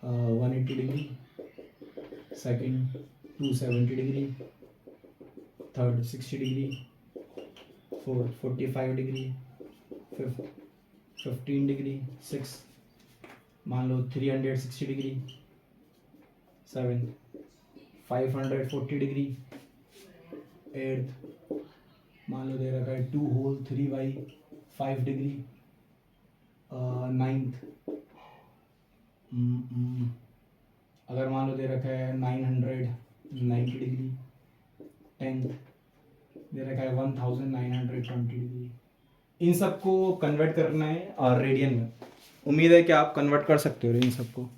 180 degree, second 270 degree, third 60 degree, fourth 45 degree, fifth 15 degree, six मान लो 360 डिग्री, 7 540 डिग्री, 8th मान लो दे रखा है 2 होल 3/5 डिग्री, 9th अगर मान लो दे रखा है 990 डिग्री, 10th दे रखा है 1920 डिग्री। इन सबको कन्वर्ट करना है और रेडियन में। उम्मीद है कि आप कन्वर्ट कर सकते हो इन सबको।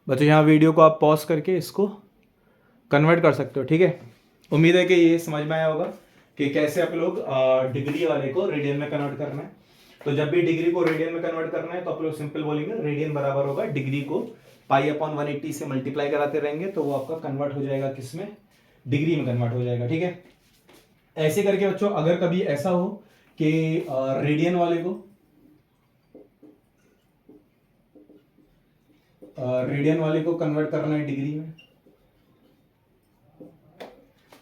बच्चों यहाँ वीडियो को आप पॉज करके इसको कन्वर्ट कर सकते हो, ठीक है। उम्मीद है कि ये समझ में आया होगा कि कैसे आप लोग डिग्री वाले को रेडियन में कन्वर्ट करना है। तो जब भी डिग्री को रेडियन में कन्वर्ट करना है तो आप लोग सिंपल बोलेंगे रेडियन बराबर होगा डिग्री को पाई अपॉन 180 से मल्टीप्लाई कराते रहेंगे तो वो आपका कन्वर्ट हो जाएगा किसमें, डिग्री में कन्वर्ट हो जाएगा। ठीक है, ऐसे करके बच्चों अगर कभी ऐसा हो कि रेडियन वाले को कन्वर्ट करना है डिग्री में,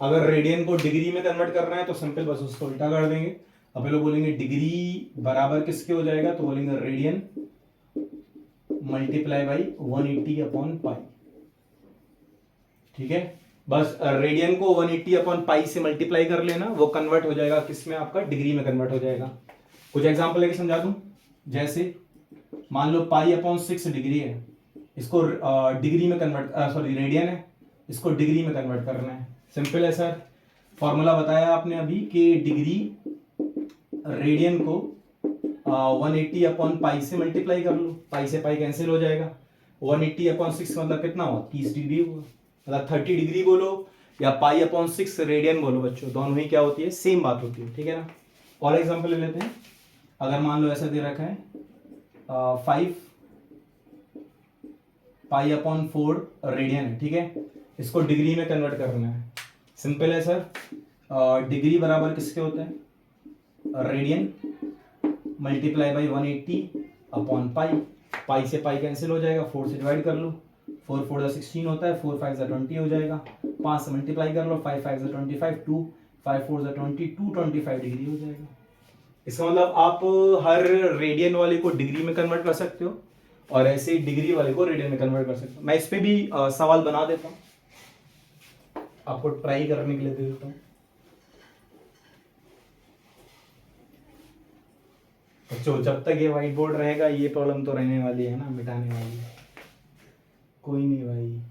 अगर रेडियन को डिग्री में कन्वर्ट करना है तो सिंपल बस उसको उल्टा कर देंगे। अब लोग बोलेंगे डिग्री बराबर किसके हो जाएगा, तो बोलेंगे रेडियन मल्टीप्लाई बाई 180 अपॉन पाई। ठीक है, बस रेडियन को 180 अपॉन पाई से मल्टीप्लाई कर लेना, वो कन्वर्ट हो जाएगा किसमें, आपका डिग्री में कन्वर्ट हो जाएगा। कुछ एग्जांपल लेके समझा दूं, जैसे मान लो पाई अपॉन 6 डिग्री है, इसको डिग्री में कन्वर्ट, सॉरी रेडियन है, इसको डिग्री में कन्वर्ट करना है। सिंपल है सर, फॉर्मूला बताया आपने अभी कि डिग्री रेडियन को 180 अपॉन पाई से मल्टीप्लाई कर लो, पाई से पाई कैंसिल हो जाएगा, 180 अपॉन 6 मतलब कितना हुआ, 30 डिग्री हुआ, मतलब 30 डिग्री बोलो या पाई अपॉन 6 रेडियन बोलो बच्चों, दोनों ही क्या होती है, सेम बात होती है। ठीक है ना। और एग्जांपल ले लेते हैं, अगर मान लो ऐसा दे रखा है 5 पाई अपॉन 4 रेडियन है। ठीक है, इसको डिग्री में कन्वर्ट करना है। सिंपल है सर, डिग्री बराबर किसके होता है, radian multiply by 180 upon pi, pi से पाई कैंसिल हो जाएगा, 4 से डिवाइड कर लो, 4 4 16 होता है, 4 5 20 हो जाएगा, 5 से मल्टीप्लाई कर लो, 5 5 25, 2 5 4 20, 225 डिग्री हो जाएगा। इसका मतलब आप हर रेडियन वाले को डिग्री में कन्वर्ट कर सकते हो और ऐसे ही डिग्री वाले को रेडियन में कन्वर्ट कर सकते हो। मैं इस पे भी सवाल बना देता हूँ, आपको ट्राई करने के लिए दे देता हूँ। बच्चों जब तक ये व्हाइट बोर्ड रहेगा ये प्रॉब्लम तो रहने वाली है ना, मिटाने वाली है, कोई नहीं भाई,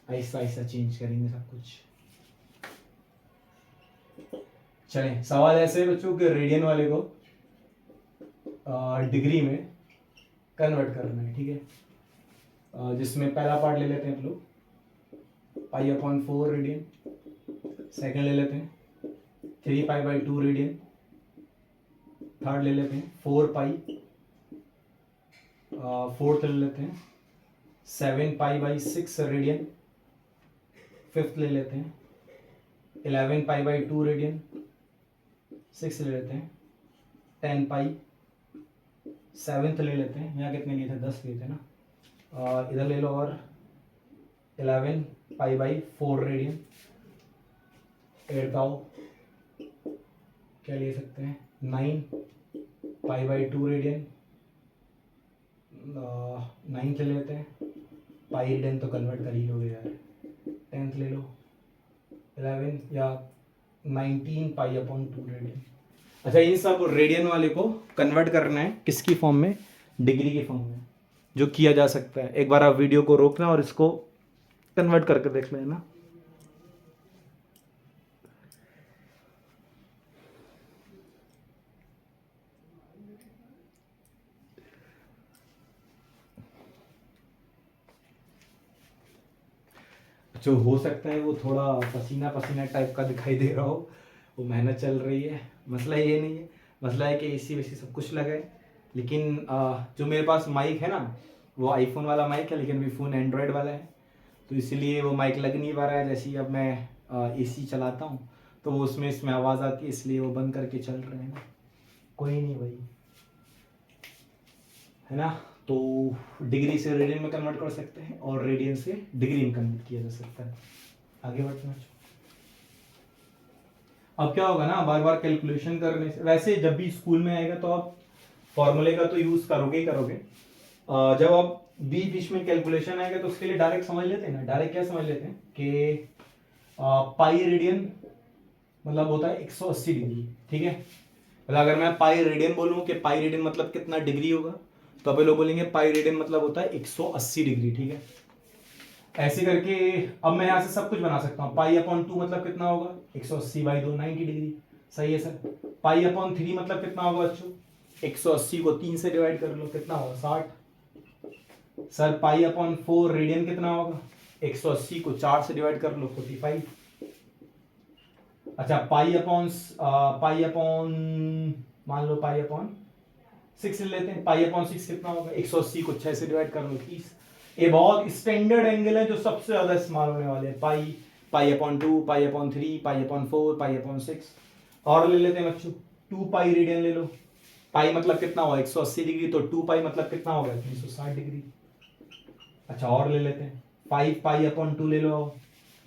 ऐसा ऐसा चेंज करेंगे सब कुछ। चलें, सवाल ऐसे बच्चों के रेडियन वाले को डिग्री में कन्वर्ट करना है। ठीक है, जिसमें पहला पार्ट ले लेते हैं हम लोग, पाई अपॉन 4 रेडियन, सेकंड ले लेते हैं 3 पाई बाई 2 रेडियन, थर्ड ले लेते हैं 4 पाई, फोर्थ ले लेते हैं 7 पाई बाई 6 रेडियन, फिफ्थ ले लेते हैं 11 पाई बाई 2 रेडियन, 6 ले लेते हैं 10 पाई, सेवेंथ ले लेते हैं, यहाँ कितने लिए थे, 10 लिए थे ना, इधर ले लो और 11 पाई बाई 4 रेडियन, एट आओ क्या ले सकते हैं 9 पाई बाई 2 रेडियन, 9th ले लेते हैं, पाई रेडियन तो कन्वर्ट कर ही लोगे यार, 10th ले लो 11 या 19 पाई अपॉन 2 रेडियन। अच्छा, इन सब रेडियन वाले को कन्वर्ट करना है किसकी फॉर्म में, डिग्री की फॉर्म में, जो किया जा सकता है। एक बार आप वीडियो को रोकना और इसको कन्वर्ट करके देख लेना। जो हो सकता है वो थोड़ा पसीना पसीना टाइप का दिखाई दे रहा हो, वो मेहनत चल रही है, मसला ये नहीं है, मसला है कि एसी वेसी सब कुछ लगा है। लेकिन जो मेरे पास माइक है ना वो आईफोन वाला माइक है, लेकिन अभी फ़ोन एंड्रॉयड वाला है, तो इसलिए वो माइक लग नहीं पा रहा है। जैसे ही अब मैं एसी चलाता हूँ तो वो उसमें इसमें आवाज़ आती है, इसलिए वो बंद करके चल रहे हैं। कोई नहीं भाई, है ना। तो डिग्री से रेडियन में कन्वर्ट कर सकते हैं और रेडियन से डिग्री में कन्वर्ट किया जा सकता है। आगे बढ़ना। अब क्या होगा ना, बार बार कैलकुलेशन करने से, वैसे जब भी स्कूल में आएगा तो आप फॉर्मूले का तो यूज करोगे ही करोगे, जब आप बीच में कैलकुलेशन आएगा तो उसके लिए डायरेक्ट समझ लेते हैं ना, डायरेक्ट क्या समझ लेते हैं कि पाई रेडियन मतलब होता है 180 डिग्री। ठीक है, मतलब अगर मैं पाई रेडियन बोलूं कि पाई रेडियन मतलब कितना डिग्री होगा, तो आप लोग बोलेंगे पाई रेडियन मतलब होता है 180 डिग्री। ठीक है, ऐसे करके अब मैं यहाँ से सब कुछ बना सकता हूँ। पाई अपॉन 2 मतलब कितना होगा, 180 बाई 2 90 डिग्री। सही है सर। पाई अपॉन 3 मतलब कितना होगा बच्चों, 180 को 3 से डिवाइड कर लो, कितना होगा 60। सर पाई अपॉन 4 रेडियन कितना होगा, 180 को 4 से डिवाइड कर लो 45। अच्छा, पाई अपॉन मान लो पाई अपॉन 6 ले लेते हैं। पाई अपॉन 6 कितना होगा? 180 को 6 से डिवाइड कर लो 30। ये बहुत स्टैंडर्ड एंगल है जो सबसे ज्यादा इस्तेमाल होने वाले हैं। Pi, pi upon 2, pi upon 3, pi upon 4, pi upon 6। और ले लेते हैं बच्चों 2 पाई रेडियन ले लो। पाई मतलब कितना हुआ? 180 डिग्री, तो 2 पाई मतलब कितना होगा? 360 डिग्री। अच्छा और ले लेते हैं 5 पाई अपॉन 2 ले लो।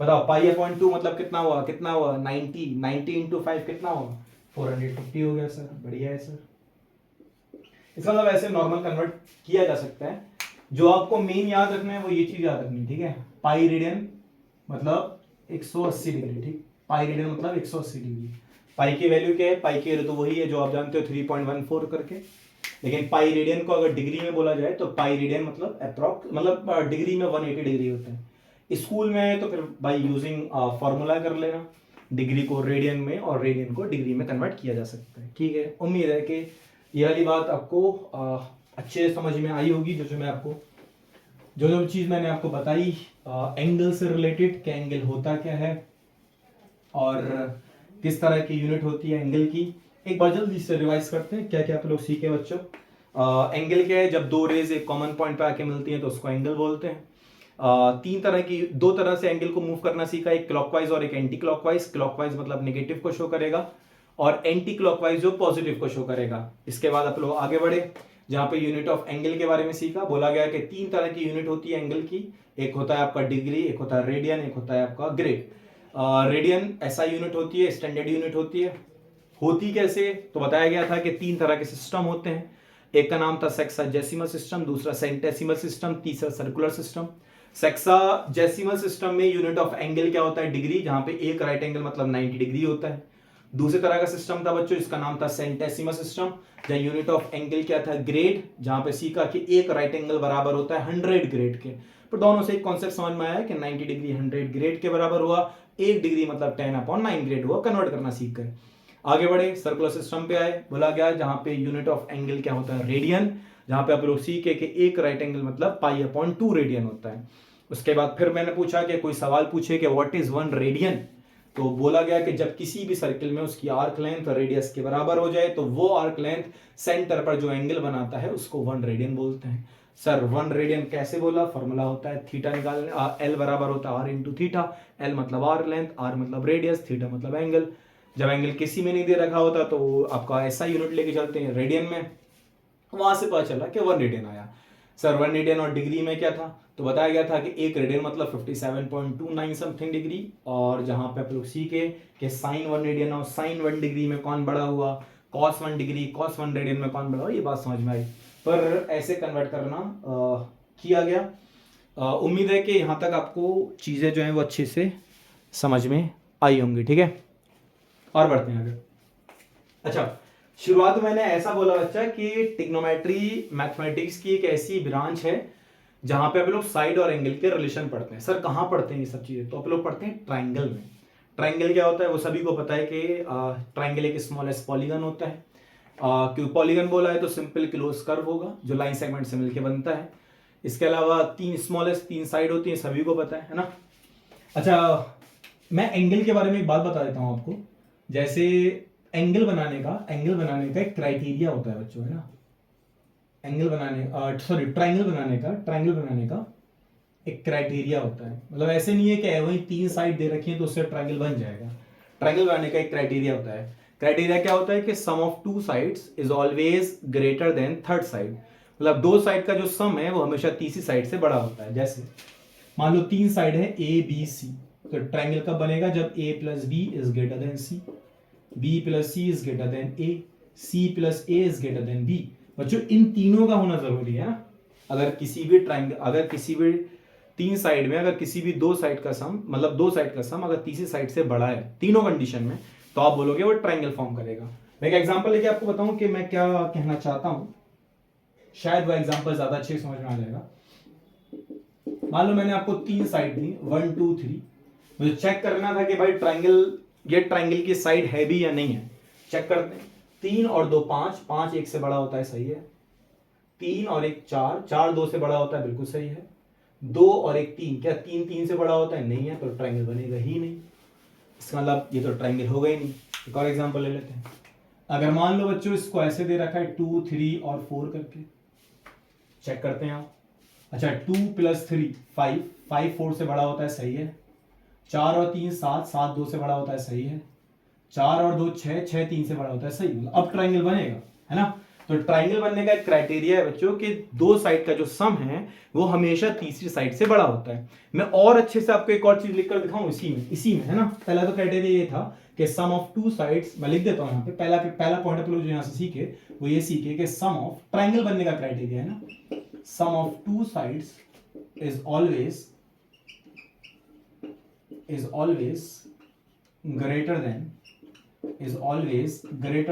बताओ पाई अपॉन 2 मतलब कितना हुआ? कितना हुआ? 90। 90 इंटू 5 कितना होगा? 450 हो गया सर। बढ़िया है सर। इसका मतलब ऐसे नॉर्मल कन्वर्ट किया जा सकता है। जो आपको मेन याद रखना है वो ये चीज याद रखनी है, ठीक है? पाई रेडियन मतलब 180 डिग्री, ठीक? पाई रेडियन मतलब 180 डिग्री। पाई की वैल्यू क्या है? पाई की वैल्यू तो वही है जो आप जानते हो 3.14 करके। लेकिन पाई रेडियन को अगर डिग्री में बोला जाए तो पाई रेडियन मतलब अप्रॉक्स मतलब डिग्री में 180 डिग्री होता है। स्कूल में है तो फिर बाय यूजिंग फॉर्मूला कर लेना, डिग्री को रेडियन में और रेडियन को डिग्री में कन्वर्ट किया जा सकता है, ठीक है? उम्मीद है कि ये वाली बात आपको अच्छे समझ में आई होगी। जो मैं आपको जो चीज़ मैंने आपको बताई एंगल से रिलेटेड, क्या एंगल होता क्या है और किस तरह की यूनिट होती है एंगल की। एक बार जल्दी से रिवाइज करते हैं क्या क्या आप लोग सीखे बच्चों। एंगल क्या है? जब दो रेज एक कॉमन पॉइंट पे आके मिलती हैं तो उसको एंगल बोलते हैं। दो तरह से एंगल को मूव करना सीखा, एक क्लॉकवाइज और एक एंटी क्लॉकवाइज। क्लॉकवाइज मतलब नेगेटिव को शो करेगा और एंटी क्लॉकवाइज जो पॉजिटिव को शो करेगा। इसके बाद आप लोग आगे बढ़े जहां पे यूनिट ऑफ एंगल के बारे में सीखा। बोला गया कि 3 तरह की यूनिट होती है एंगल की, एक होता है आपका डिग्री, एक होता है रेडियन, एक होता है आपका ग्रेड। रेडियन ऐसा यूनिट होती है, स्टैंडर्ड यूनिट होती है। होती कैसे? तो बताया गया था कि 3 तरह के सिस्टम होते हैं। एक का नाम था सेक्साजेसिमल सिस्टम, दूसरा सेंटेसिमल सिस्टम, तीसरा सर्कुलर सिस्टम। सेक्साजेसिमल सिस्टम में यूनिट ऑफ एंगल क्या होता है? डिग्री, जहां पे एक राइट एंगल मतलब 90 डिग्री होता है। दूसरे तरह का सिस्टम था बच्चों, इसका नाम था सेंटेसिमल सिस्टम, जहां यूनिट ऑफ एंगल क्या था? ग्रेड, जहां पे सीखा कि एक राइट एंगल बराबर होता है 100 ग्रेड के। तो दोनों से एक कॉन्सेप्ट समझ में आया कि 90 डिग्री 100 ग्रेड के बराबर हुआ, 1 डिग्री मतलब 10/9 ग्रेड हुआ। कन्वर्ट करना सीख गए। आगे बढ़े सर्कुलर सिस्टम पे आए। बोला गया जहां पे यूनिट ऑफ एंगल क्या होता है? रेडियन, जहां पे आप लोग सीखे कि एक राइट एंगल मतलब पाई/2 रेडियन होता है। उसके बाद फिर मैंने पूछा कि कोई सवाल पूछे कि व्हाट इज 1 रेडियन। तो बोला गया कि जब किसी भी सर्किल में उसकी आर्क लेंथ रेडियस के बराबर हो जाए तो वो आर्क लेंथ सेंटर पर जो एंगल बनाता है उसको 1 रेडियन बोलते हैं। सर 1 रेडियन कैसे बोला? फॉर्मूला होता है थीटा निकालने, एल बराबर होता है आर इंटू थीटा। एल मतलब आर्क लेंथ, आर मतलब रेडियस, थीटा मतलब एंगल। जब एंगल किसी में नहीं दे रखा होता तो आपका ऐसा यूनिट लेके चलते हैं रेडियन में, वहां से पता चला कि 1 रेडियन आया। सर 1 रेडियन और डिग्री में क्या था? तो बताया गया था कि एक रेडियन मतलब 57.29 समथिंग डिग्री। और जहां पे आप लोग सीखे कि साइन 1 रेडियन और साइन 1 डिग्री में कौन बड़ा हुआ, कॉस 1 डिग्री कॉस 1 रेडियन में कौन बड़ा हुआ, ये बात समझ में आई। पर ऐसे कन्वर्ट करना किया गया। उम्मीद है कि यहां तक आपको चीजें जो हैं वो अच्छे से समझ में आई होंगी, ठीक है? और बढ़ते हैं आगे। अच्छा, शुरुआत में मैंने ऐसा बोला बच्चा कि ट्रिग्नोमेट्री मैथमेटिक्स की एक ऐसी ब्रांच है जहां पे आप लोग साइड और एंगल के रिलेशन पढ़ते हैं। सर कहां पढ़ते हैं ये सब चीजें? तो आप लोग पढ़ते हैं ट्राइंगल में। ट्राइंगल क्या होता है वो सभी को पता है कि ट्राइंगल एक स्मॉलेस्ट पॉलीगन होता है। क्यों पॉलीगन बोला है? तो सिंपल क्लोज कर्व होगा जो लाइन सेगमेंट से मिलकर बनता है। इसके अलावा 3 स्मॉलेस्ट 3 साइड होती है, सभी को पता है ना? अच्छा, मैं एंगल के बारे में एक बात बता देता हूं आपको। जैसे एंगल बनाने का एक क्राइटेरिया होता है बच्चों, है ना? ट्राइंगल बनाने का एक क्राइटेरिया होता है। मतलब ऐसे नहीं है कि वही 3 साइड दे रखी है तो उससे ट्राइंगल बन जाएगा। ट्राइंगल बनाने का एक क्राइटेरिया होता है। क्राइटेरिया क्या होता है कि sum of 2 sides is always greater than third side. मतलब 2 साइड का जो सम है वो हमेशा तीसरी साइड से बड़ा होता है। जैसे मान लो 3 साइड है ए बी सी, तो ट्राइंगल कब बनेगा? जब a plus B is greater than C, b plus C is greater than a, c plus a is greater than b। बच्चों इन तीनों का होना जरूरी है ना? अगर किसी भी 3 साइड में अगर किसी भी 2 साइड का सम मतलब 2 साइड का सम अगर तीसरी साइड से बड़ा है तीनों कंडीशन में, तो आप बोलोगे वो ट्राइंगल फॉर्म करेगा। मैं एक एग्जांपल लेके आपको बताऊं कि मैं क्या कहना चाहता हूं, शायद वो एग्जांपल ज्यादा अच्छे समझ में आ जाएगा। मान लो मैंने आपको 3 साइड दी 1 2 3, मुझे चेक करना था कि भाई ये ट्राइंगल की साइड है भी या नहीं है। चेक करते हैं। 3 और 2 5, 5 1 से बड़ा होता है, सही है। 3 और 1 4, 4 2 से बड़ा होता है, बिल्कुल सही है। 2 और 1 3, क्या 3 3 से बड़ा होता है? नहीं है, तो ट्राइंगल बनेगा ही नहीं। इसका मतलब ये तो ट्राइंगल होगा ही नहीं। एक और एग्जांपल ले लेते हैं। अगर मान लो बच्चों इसको ऐसे दे रखा है 2, 3 और 4 करके, चेक करते हैं आप। अच्छा 2 + 3 5, 5 4 से बड़ा होता है, सही है। 4 और 3 7, 7 2 से बड़ा होता है, सही है। 4 और 2 6, 6 3 से बड़ा होता है, सही। अब ट्राइंगल बनेगा, है ना। तो ट्राइंगल बनने का एक क्राइटेरिया है बच्चों कि दो साइड का जो सम है वो हमेशा तीसरी साइड से बड़ा होता है। मैं और अच्छे से आपको एक और चीज लिखकर दिखाऊं इसी में, है ना। पहला तो क्राइटेरिया ये था कि सम ऑफ टू साइड्स, मैं लिख देता हूं यहाँ पे। पहला पॉइंट आप लोग जो यहाँ से सीखे वो ये सीखे कि सम ऑफ, ट्राइंगल बनने का क्राइटेरिया है ना, sum of two sides is always greater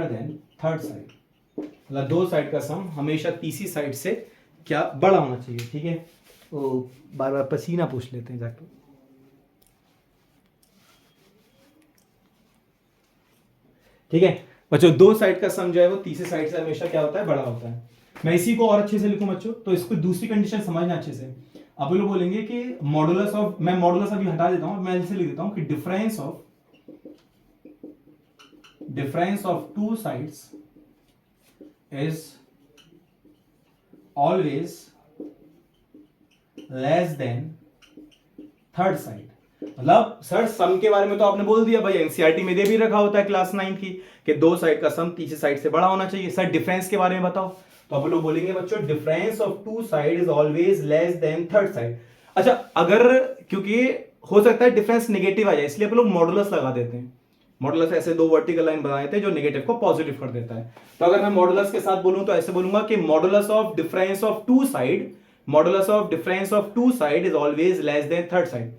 than third side. मतलब दो साइड का सम हमेशा तीसरी साइड से क्या बड़ा होना चाहिए, ठीक है। तो बार बार पसीना पूछ लेते हैं जाके। ठीक है बच्चों, दो साइड का सम जो है वो तीसरी साइड से हमेशा क्या होता है, बड़ा होता है। मैं इसी को और अच्छे से लिखूं बच्चों, तो इसको दूसरी कंडीशन समझना अच्छे से। अब लोग बोलेंगे कि मॉडुलस ऑफ, मैं मॉडुलस अभी हटा देता हूं, मैं इसे लिख देता हूं कि difference of two sides is always less than third side. मतलब सर सम के बारे में तो आपने बोल दिया भाई, एनसीईआरटी में दे भी रखा होता है क्लास 9 की कि दो साइड का सम तीसरी साइड से बड़ा होना चाहिए। सर डिफरेंस के बारे में बताओ, तो आप लोग बोलेंगे बच्चों difference of two side is always less than third side. अच्छा अगर, क्योंकि हो सकता है डिफरेंस नेगेटिव आ जाए, इसलिए आप लोग मॉडुलस लगा देते हैं। मॉडुलस ऐसे दो वर्टिकल लाइन बनाए थे जो नेगेटिव को पॉजिटिव कर देता है। तो अगर मैं मॉडुलस के साथ बोलूं तो ऐसे बोलूंगा कि modulus of difference of two side is always less than third side.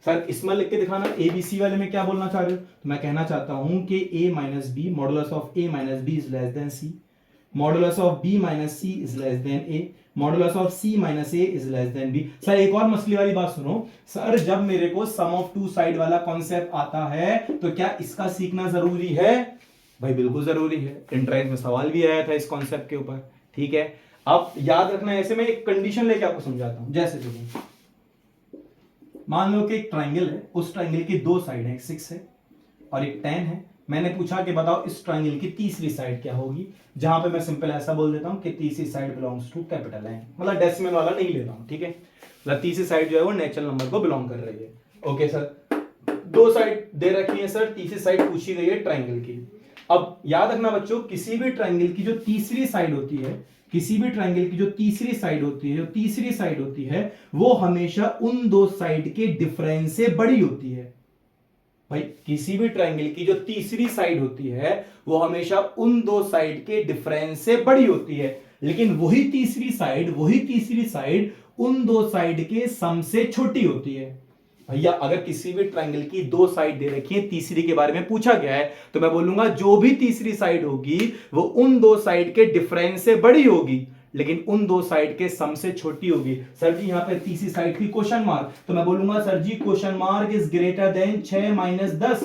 Sir इसमें लिख के दिखाना, एबीसी वाले में क्या बोलना चाह रहे हो, तो मैं कहना चाहता हूं कि a minus B, modulus of a minus B is less than c, modulus of b minus c is less than a, modulus of c minus a is less than b। Sir एक और मसली वाली बात सुनो, sir जब मेरे को सम of two side वाला concept आता है तो क्या इसका सीखना जरूरी है? भाई बिल्कुल जरूरी है, एंट्रेंस में सवाल भी आया था इस कॉन्सेप्ट के ऊपर, ठीक है। अब याद रखना, ऐसे में एक कंडीशन लेके आपको समझाता हूं। जैसे देखो, मान लो कि एक ट्राइंगल है, उस ट्राइंगल की दो साइड है, एक 6 है और एक 10 है। मैंने पूछा कि बताओ इस ट्राइंगल की तीसरी साइड क्या होगी, जहां पे मैं सिंपल ऐसा बोल देता हूं कि तीसरी side belongs to capital N, मतलब डेसिमल वाला नहीं लेता हूं, ठीक है। मतलब तीसरी साइड जो है वो नेचुरल नंबर को बिलोंग कर रही है। ओके सर, दो साइड दे रखी है सर, तीसरी साइड पूछी गई है ट्राइंगल की। अब याद रखना बच्चों, किसी भी ट्राइंगल की जो तीसरी साइड होती है, किसी भी ट्राइंगल की जो तीसरी साइड होती है, जो तीसरी साइड होती है वो हमेशा उन दो साइड के डिफरेंस से बड़ी होती है। भाई किसी भी ट्राइंगल की जो तीसरी साइड होती है वो हमेशा उन दो साइड के डिफरेंस से बड़ी होती है, लेकिन वही तीसरी साइड उन दो साइड के सम से छोटी होती है। भैया अगर किसी भी ट्राइंगल की दो साइड दे रखी है, तीसरी के बारे में पूछा गया है, तो मैं बोलूंगा जो भी तीसरी साइड होगी वो उन दो साइड के डिफरेंस से बड़ी होगी, लेकिन उन दो साइड के सम से छोटी होगी। सर जी यहाँ पे तीसरी साइड की क्वेश्चन मार्क, तो मैं बोलूंगा sir ji question mark is greater than 6 - 10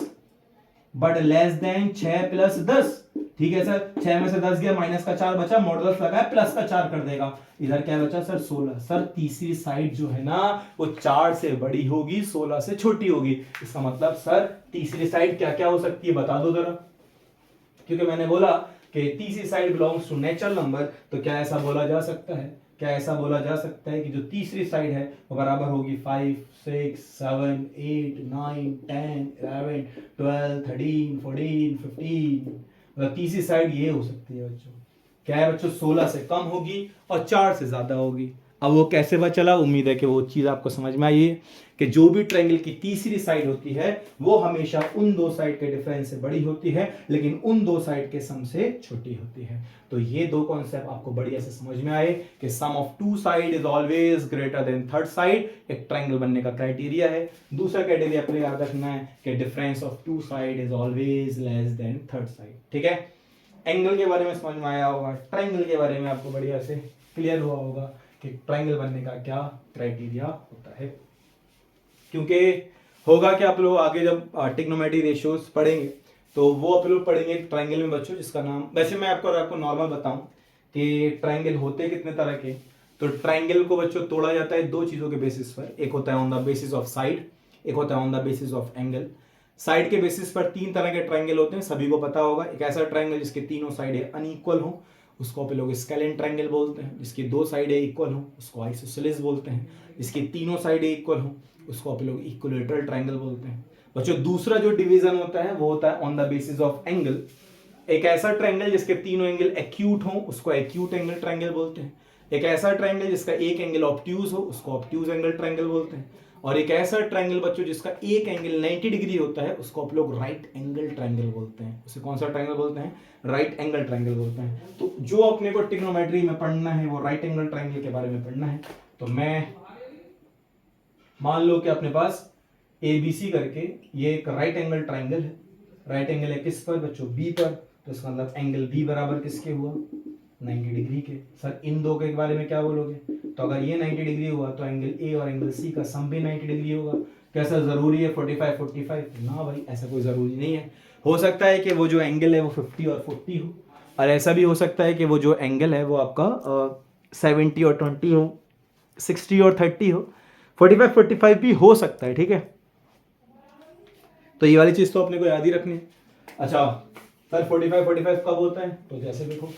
but less than 6 + 10। ठीक है सर, 6 में से 10 गया, माइनस का 4 बचा, मॉडुलस लगा है, प्लस का 4 कर देगा, इधर क्या बचा सर 16। सर तीसरी साइड जो है ना वो 4 से बड़ी होगी, 16 से छोटी होगी। इसका मतलब सर तीसरी साइड क्या क्या हो सकती है बता दो जरा, क्योंकि मैंने बोला कि तीसरी side belongs to natural number, तो क्या ऐसा बोला जा सकता है, कि जो तीसरी साइड है वो बराबर होगी 5 6 7 8 9 10 11 12 13 14 15। मतलब तीसरी साइड ये हो सकती है बच्चों, क्या है बच्चों, 16 से कम होगी और 4 से ज्यादा होगी। अब वो कैसे पता चला, उम्मीद है कि वो चीज आपको समझ में आई है कि जो भी ट्रायंगल की तीसरी साइड होती है वो हमेशा उन दो साइड के डिफरेंस से बड़ी होती है, लेकिन उन दो साइड के सम से छोटी होती है। तो ये दो कॉन्सेप्ट आपको बढ़िया से समझ में आए कि sum of two side is always greater than third side, एक ट्रायंगल बनने का क्राइटेरिया है। दूसरा क्राइटेरिया अपने याद रखना है कि difference of two side is always less than third side. ठीक है, एंगल के बारे में समझ में आया होगा, ट्रायंगल के बारे में आपको बढ़िया से क्लियर हुआ होगा कि ट्रायंगल बनने का क्या क्राइटेरिया होता है। क्योंकि होगा कि आप लोग आगे जब ट्रिग्नोमेट्री रेशियोज पढ़ेंगे तो वो आप लोग पढ़ेंगे ट्रायंगल में बच्चों, जिसका नाम, वैसे मैं आपको नॉर्मल बताऊं कि ट्रायंगल होते कितने तरह के। तो ट्रायंगल को बच्चों तोड़ा जाता है दो चीजों के बेसिस पर, एक होता है on the basis of side, एक होता है on the basis of angle. Side के बेसिस पर तीन तरह के ट्रायंगल होते हैं, सभी को पता होगा। एक ऐसा ट्रायंगल जिसके तीनों साइडें अनइक्वल हो, उसको आप लोग स्केलेन ट्रायंगल बोलते हैं। जिसकी दो साइडें इक्वल हो, उसको आइसोसेलेस बोलते हैं। जिसकी तीनों साइडें इक्वल हो, उसको आप लोग इक्विलेटरल ट्रायंगल बोलते हैं। बच्चों दूसरा जो डिवीजन होता है वो होता है on the basis of angle. एक ऐसा ट्रायंगल जिसके तीनों एंगल एक्यूट हो, उसको एक्यूट एंगल ट्रायंगल बोलते हैं। एक ऐसा ट्रायंगल जिसका एक एंगल ऑब्ट्यूज हो, उसको ऑब्ट्यूज एंगल ट्रायंगल बोलते हैं। और एक ऐसा ट्रायंगल बच्चों जिसका एक एंगल 90 डिग्री होता है, उसको आप लोग राइट एंगल ट्रायंगल बोलते हैं। उसे कौन सा ट्रायंगल बोलते हैं? राइट एंगल ट्रायंगल बोलते हैं। तो जो अपने को ट्रिग्नोमेट्री में पढ़ना है वो राइट एंगल ट्रायंगल के बारे में पढ़ना है। तो मैं मान लो कि अपने पास ABC करके ये एक राइट एंगल ट्रायंगल है। राइट एंगल है किस पर बच्चों? B पर। तो इसका मतलब एंगल B बराबर किसके हुआ? 90 डिग्री के। सर इन दो के बारे में क्या बोलोगे? तो अगर ये 90 डिग्री हुआ तो एंगल A और एंगल C का सम भी 90 डिग्री होगा। क्या सर जरूरी है 45 ना भाई, ऐसा कोई जरूरी नहीं है। हो सकता है कि वो जो एंगल है वो 50 और 40 हो, और ऐसा भी हो सकता है कि वो जो एंगल है वो आपका 70 और 20 हो, 60 और 30 हो, 45 भी हो सकता है। ठीक है, तो ये वाली चीज तो अपने को याद ही रखनी है। अच्छा सर 45 कब होता है? तो जैसे देखो,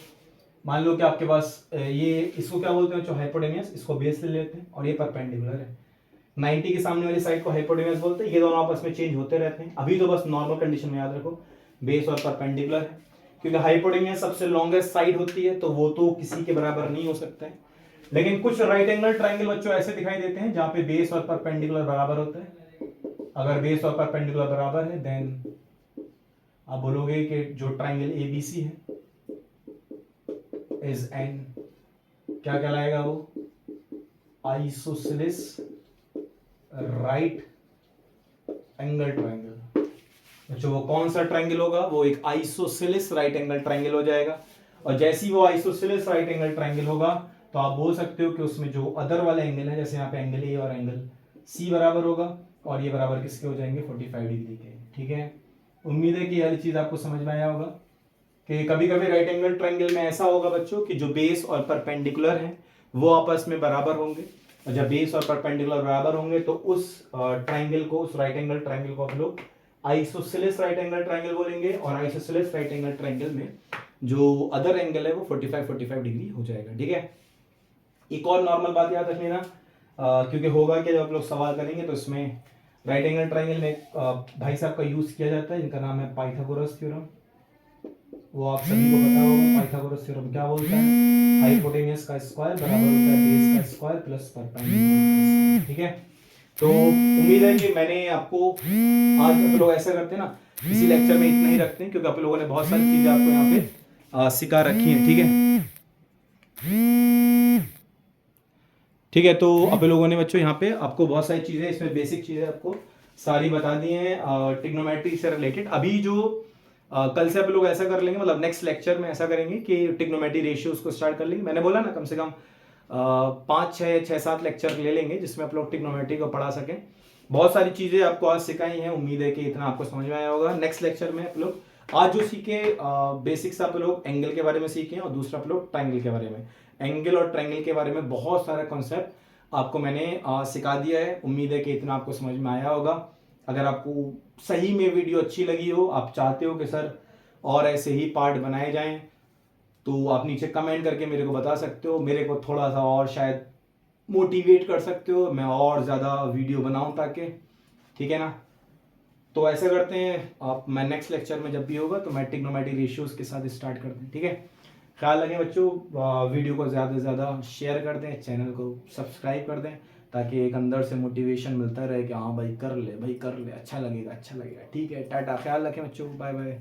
मान लो कि आपके पास ये इसको क्या बोलते हैं? जो हाइपोटेनियस, इसको बेस ले लेते हैं और ये परपेंडिकुलर है। 90 के सामने वाली साइड को हाइपोटेनियस बोलते हैं। ये दोनों आपस में चेंज होते रहते हैं। अभी तो बस नॉर्मल कंडीशन में याद रखो, बेस और परपेंडिकुलर है, क्योंकि हाइपोटेनियस सबसे लॉन्गेस्ट साइड होती है, तो वो तो किसी के बराबर नहीं हो सकता है। लेकिन कुछ राइट एंगल ट्रायंगल बच्चों ऐसे दिखाई देते हैं जहां पे बेस और परपेंडिकुलर बराबर होता है। अगर बेस और परपेंडिकुलर बराबर है देन आप बोलोगे कि जो ट्रायंगल ABC है इज एन क्या कहलाएगा? वो आइसोसेलेस राइट एंगल ट्रायंगल। अच्छा वो कौन सा ट्रायंगल होगा? वो एक आइसोसेलेस राइट एंगल ट्रायंगल हो जाएगा। और जैसे ही वो आइसोसेलेस राइट एंगल ट्रायंगल होगा तो आप बोल सकते हो कि उसमें जो अदर वाले एंगल है, जैसे यहाँ पे एंगल A और एंगल C बराबर होगा, और ये बराबर किसके हो जाएंगे? 45 डिग्री के। ठीक है, उम्मीद है कि यह चीज आपको समझ में आया होगा कि कभी कभी राइट एंगल ट्रायंगल में ऐसा होगा बच्चों कि जो बेस और परपेंडिकुलर है वो आपस में बराबर होंगे, और जब बेस और परपेंडिकुलर बराबर होंगे तो उस ट्रायंगल को, उस राइट एंगल ट्रायंगल को हम लोग आइसोसेलेस राइट एंगल ट्रायंगल बोलेंगे। और आइसोसेलेस राइट एंगल ट्रायंगल में जो अदर एंगल है वो 45 डिग्री हो जाएगा। ठीक है, एक और नॉर्मल बात याद रखनी ना, क्योंकि होगा कि जब आप लोग सवाल करेंगे तो इसमें राइट एंगल ट्रायंगल में भाई साहब का यूज किया जाता है, इनका नाम है पाइथागोरस थ्योरम। वो आप सभी को पता होगा। पाइथागोरस थ्योरम क्या बोलता है? हाइपोटेनियस का स्क्वायर बराबर होता है बेस का स्क्वायर प्लस परपेंडिकुलर। ठीक है, तो उम्मीद है कि मैंने आपको, आज आप लोग ऐसा करते हैं ना, इसी लेक्चर में इतना ही रखते हैं, क्योंकि आप लोगों ने बहुत सारी चीजें आपको यहाँ पे सिखा रखी हैं। ठीक है, ठीक है, तो आप लोगों ने बच्चों यहाँ पे आपको बहुत सारी चीजें, इसमें बेसिक चीजें आपको सारी बता दी हैं ट्रिग्नोमेट्री से रिलेटेड। अभी जो कल से आप लोग ऐसा कर लेंगे, मतलब नेक्स्ट लेक्चर में ऐसा करेंगे कि ट्रिग्नोमेट्री रेशियोज को स्टार्ट कर लेंगे। मैंने बोला ना कम से कम 5-6-7 लेक्चर ले लेंगे जिसमें आप लोग ट्रिग्नोमेट्री को पढ़ा सकें। बहुत सारी चीजें आपको आज सिखाई हैं, उम्मीद है कि इतना आपको समझ में आया होगा। नेक्स्ट लेक्चर में आप लोग आज जो सीखे बेसिक्स आप लोग एंगल के बारे में सीखे, और दूसरा आप लोग ट्रायंगल के बारे में, एंगल और ट्रायंगल के बारे में बहुत सारा कॉन्सेप्ट आपको मैंने सिखा दिया है। उम्मीद है कि इतना आपको समझ में आया होगा। अगर आपको सही में वीडियो अच्छी लगी हो, आप चाहते हो कि सर और ऐसे ही पार्ट बनाए जाएं, तो आप नीचे कमेंट करके मेरे को बता सकते हो। मेरे को थोड़ा सा और शायद मोटिवेट कर सकते हो, मैं और ज़्यादा वीडियो बनाऊं ताकि, ठीक है ना। तो ऐसा करते हैं आप, मैं नेक्स्ट लेक्चर में जब भी होगा तो मैं ट्रिग्नोमेट्री रेशियोज के साथ स्टार्ट करते हैं। ठीक है, ख्याल रखें बच्चों, वीडियो को ज़्यादा से ज़्यादा शेयर कर दें, चैनल को सब्सक्राइब कर दें, ताकि एक अंदर से मोटिवेशन मिलता रहे कि हाँ भाई कर ले, भाई कर ले, अच्छा लगेगा, अच्छा लगेगा। ठीक है, टाटा, ख्याल रखें बच्चों, बाय बाय।